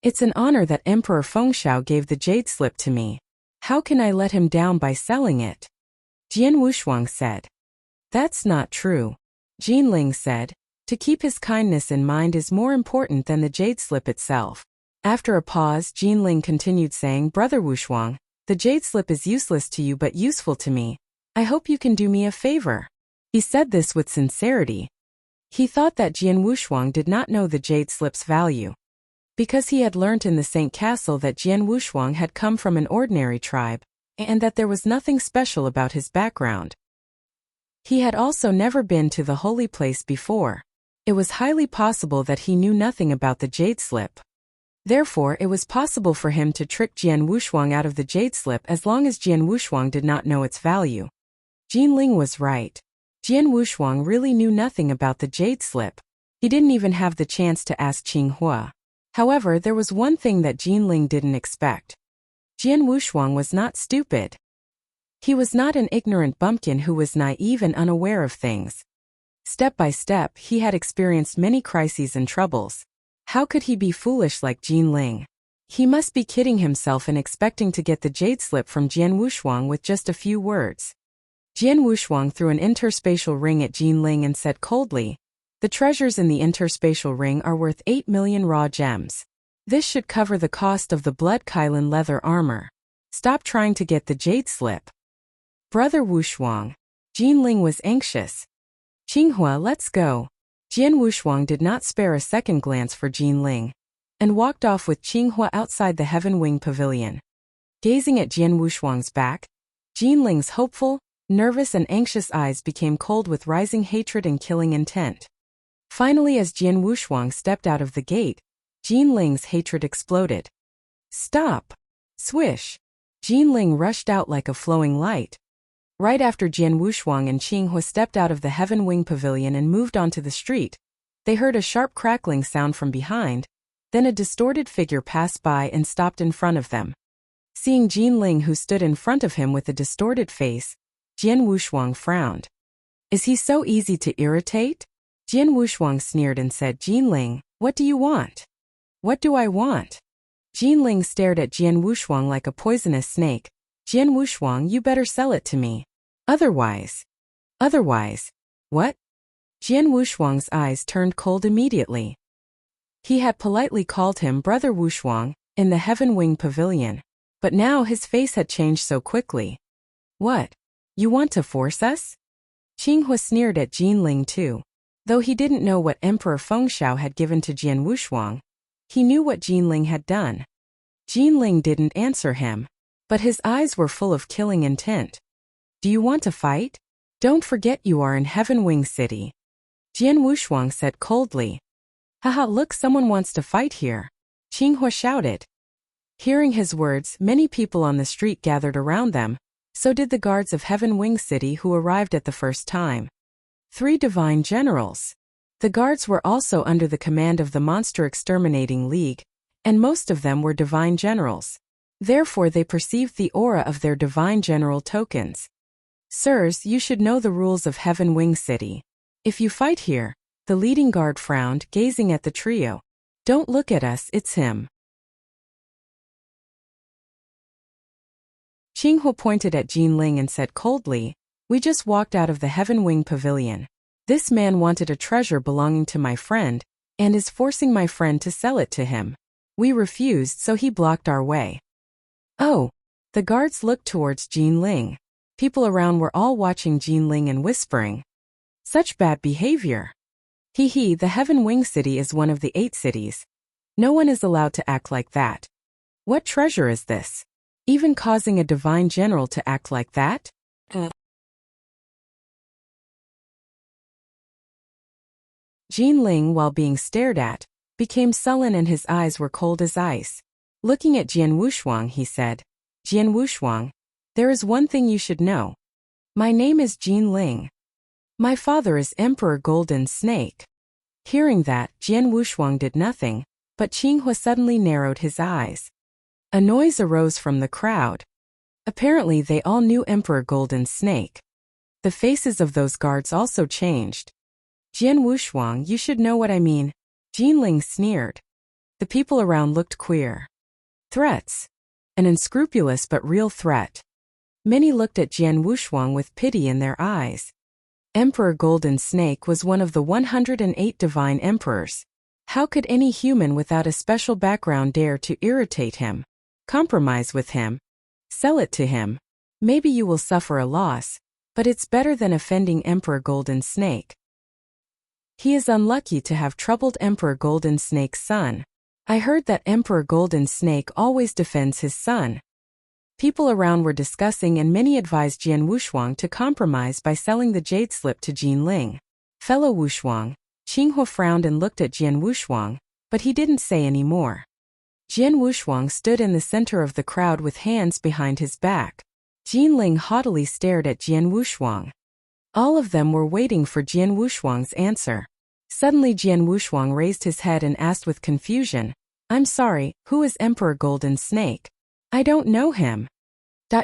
[SPEAKER 1] It's an honor that Emperor Fengxiao gave the jade slip to me. How can I let him down by selling it? Jian Wushuang said. That's not true. Jinling said. To keep his kindness in mind is more important than the jade slip itself. After a pause, Jinling continued saying, Brother Wushuang, the jade slip is useless to you but useful to me. I hope you can do me a favor. He said this with sincerity. He thought that Jian Wushuang did not know the jade slip's value. Because he had learnt in the Saint Castle that Jian Wushuang had come from an ordinary tribe, and that there was nothing special about his background. He had also never been to the holy place before. It was highly possible that he knew nothing about the jade slip. Therefore, it was possible for him to trick Jian Wushuang out of the jade slip as long as Jian Wushuang did not know its value. Jinling was right. Jian Wushuang really knew nothing about the jade slip. He didn't even have the chance to ask Qinghua. However, there was one thing that Jinling didn't expect. Jian Wushuang was not stupid. He was not an ignorant bumpkin who was naive and unaware of things. Step by step, he had experienced many crises and troubles. How could he be foolish like Jinling? He must be kidding himself and expecting to get the jade slip from Jian Wushuang with just a few words. Jian Wushuang threw an interspatial ring at Jinling and said coldly, the treasures in the interspatial ring are worth 8 million raw gems. This should cover the cost of the Blood Kylan leather armor. Stop trying to get the jade slip. Brother Wushuang. Jinling was anxious. Qinghua, let's go. Jian Wushuang did not spare a second glance for Jinling, and walked off with Qinghua outside the Heaven Wing Pavilion. Gazing at Jian Wushuang's back, Jinling's hopeful, nervous and anxious eyes became cold with rising hatred and killing intent. Finally, as Jian Wushuang stepped out of the gate, Jinling's hatred exploded. Stop! Swish! Jinling rushed out like a flowing light. Right after Jian Wushuang and Qinghua stepped out of the Heaven Wing Pavilion and moved onto the street, they heard a sharp crackling sound from behind, then a distorted figure passed by and stopped in front of them. Seeing Jinling who stood in front of him with a distorted face, Jian Wushuang frowned. Is he so easy to irritate? Jian Wushuang sneered and said, Jinling, what do you want? What do I want? Jinling stared at Jian Wushuang like a poisonous snake. Jian Wushuang, you better sell it to me. Otherwise. What? Jian Wushuang's eyes turned cold immediately. He had politely called him Brother Wushuang in the Heaven Wing Pavilion, but now his face had changed so quickly. What? You want to force us? Qinghua sneered at Jinling too. Though he didn't know what Emperor Fengxiao had given to Jian Wushuang, he knew what Jinling had done. Jinling didn't answer him, but his eyes were full of killing intent. Do you want to fight? Don't forget you are in Heaven Wing City. Jian Wushuang said coldly. Haha, look, someone wants to fight here. Qinghua shouted. Hearing his words, many people on the street gathered around them. So did the guards of Heaven Wing City who arrived at the first time. 3 divine generals. The guards were also under the command of the Monster Exterminating League, and most of them were divine generals. Therefore they perceived the aura of their divine general tokens. Sirs, you should know the rules of Heaven Wing City. If you fight here, the leading guard frowned, gazing at the trio. Don't look at us, it's him. Qinghua pointed at Jinling and said coldly, we just walked out of the Heaven Wing Pavilion. This man wanted a treasure belonging to my friend, and is forcing my friend to sell it to him. We refused, so he blocked our way. Oh. The guards looked towards Jinling. People around were all watching Jinling and whispering. Such bad behavior. The Heaven Wing City is one of the 8 cities. No one is allowed to act like that. What treasure is this? Even causing a divine general to act like that? Jinling, while being stared at, became sullen and his eyes were cold as ice. Looking at Jian Wushuang, he said, Jian Wushuang, there is one thing you should know. My name is Jinling. My father is Emperor Golden Snake. Hearing that, Jian Wushuang did nothing, but Qinghua suddenly narrowed his eyes. A noise arose from the crowd. Apparently they all knew Emperor Golden Snake. The faces of those guards also changed. Jian Wushuang, you should know what I mean. Jinling sneered. The people around looked queer. Threats. An unscrupulous but real threat. Many looked at Jian Wushuang with pity in their eyes. Emperor Golden Snake was one of the 108 divine emperors. How could any human without a special background dare to irritate him? Compromise with him? Sell it to him? Maybe you will suffer a loss, but it's better than offending Emperor Golden Snake. He is unlucky to have troubled Emperor Golden Snake's son. I heard that Emperor Golden Snake always defends his son. People around were discussing and many advised Jian Wushuang to compromise by selling the jade slip to Jinling. Fellow Wushuang, Qinghua frowned and looked at Jian Wushuang, but he didn't say any more. Jian Wushuang stood in the center of the crowd with hands behind his back. Jinling haughtily stared at Jian Wushuang. All of them were waiting for Jian Wushuang's answer. Suddenly Jian Wushuang raised his head and asked with confusion, I'm sorry, who is Emperor Golden Snake? I don't know him.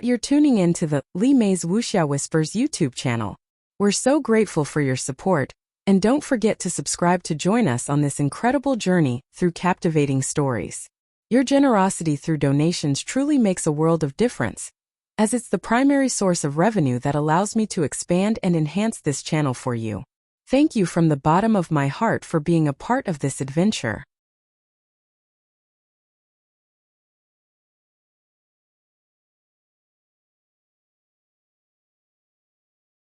[SPEAKER 1] You're tuning in to the Li Mei's Wuxia Whispers YouTube channel. We're so grateful for your support, and don't forget to subscribe to join us on this incredible journey through captivating stories. Your generosity through donations truly makes a world of difference, as it's the primary source of revenue that allows me to expand and enhance this channel for you. Thank you from the bottom of my heart for being a part of this adventure.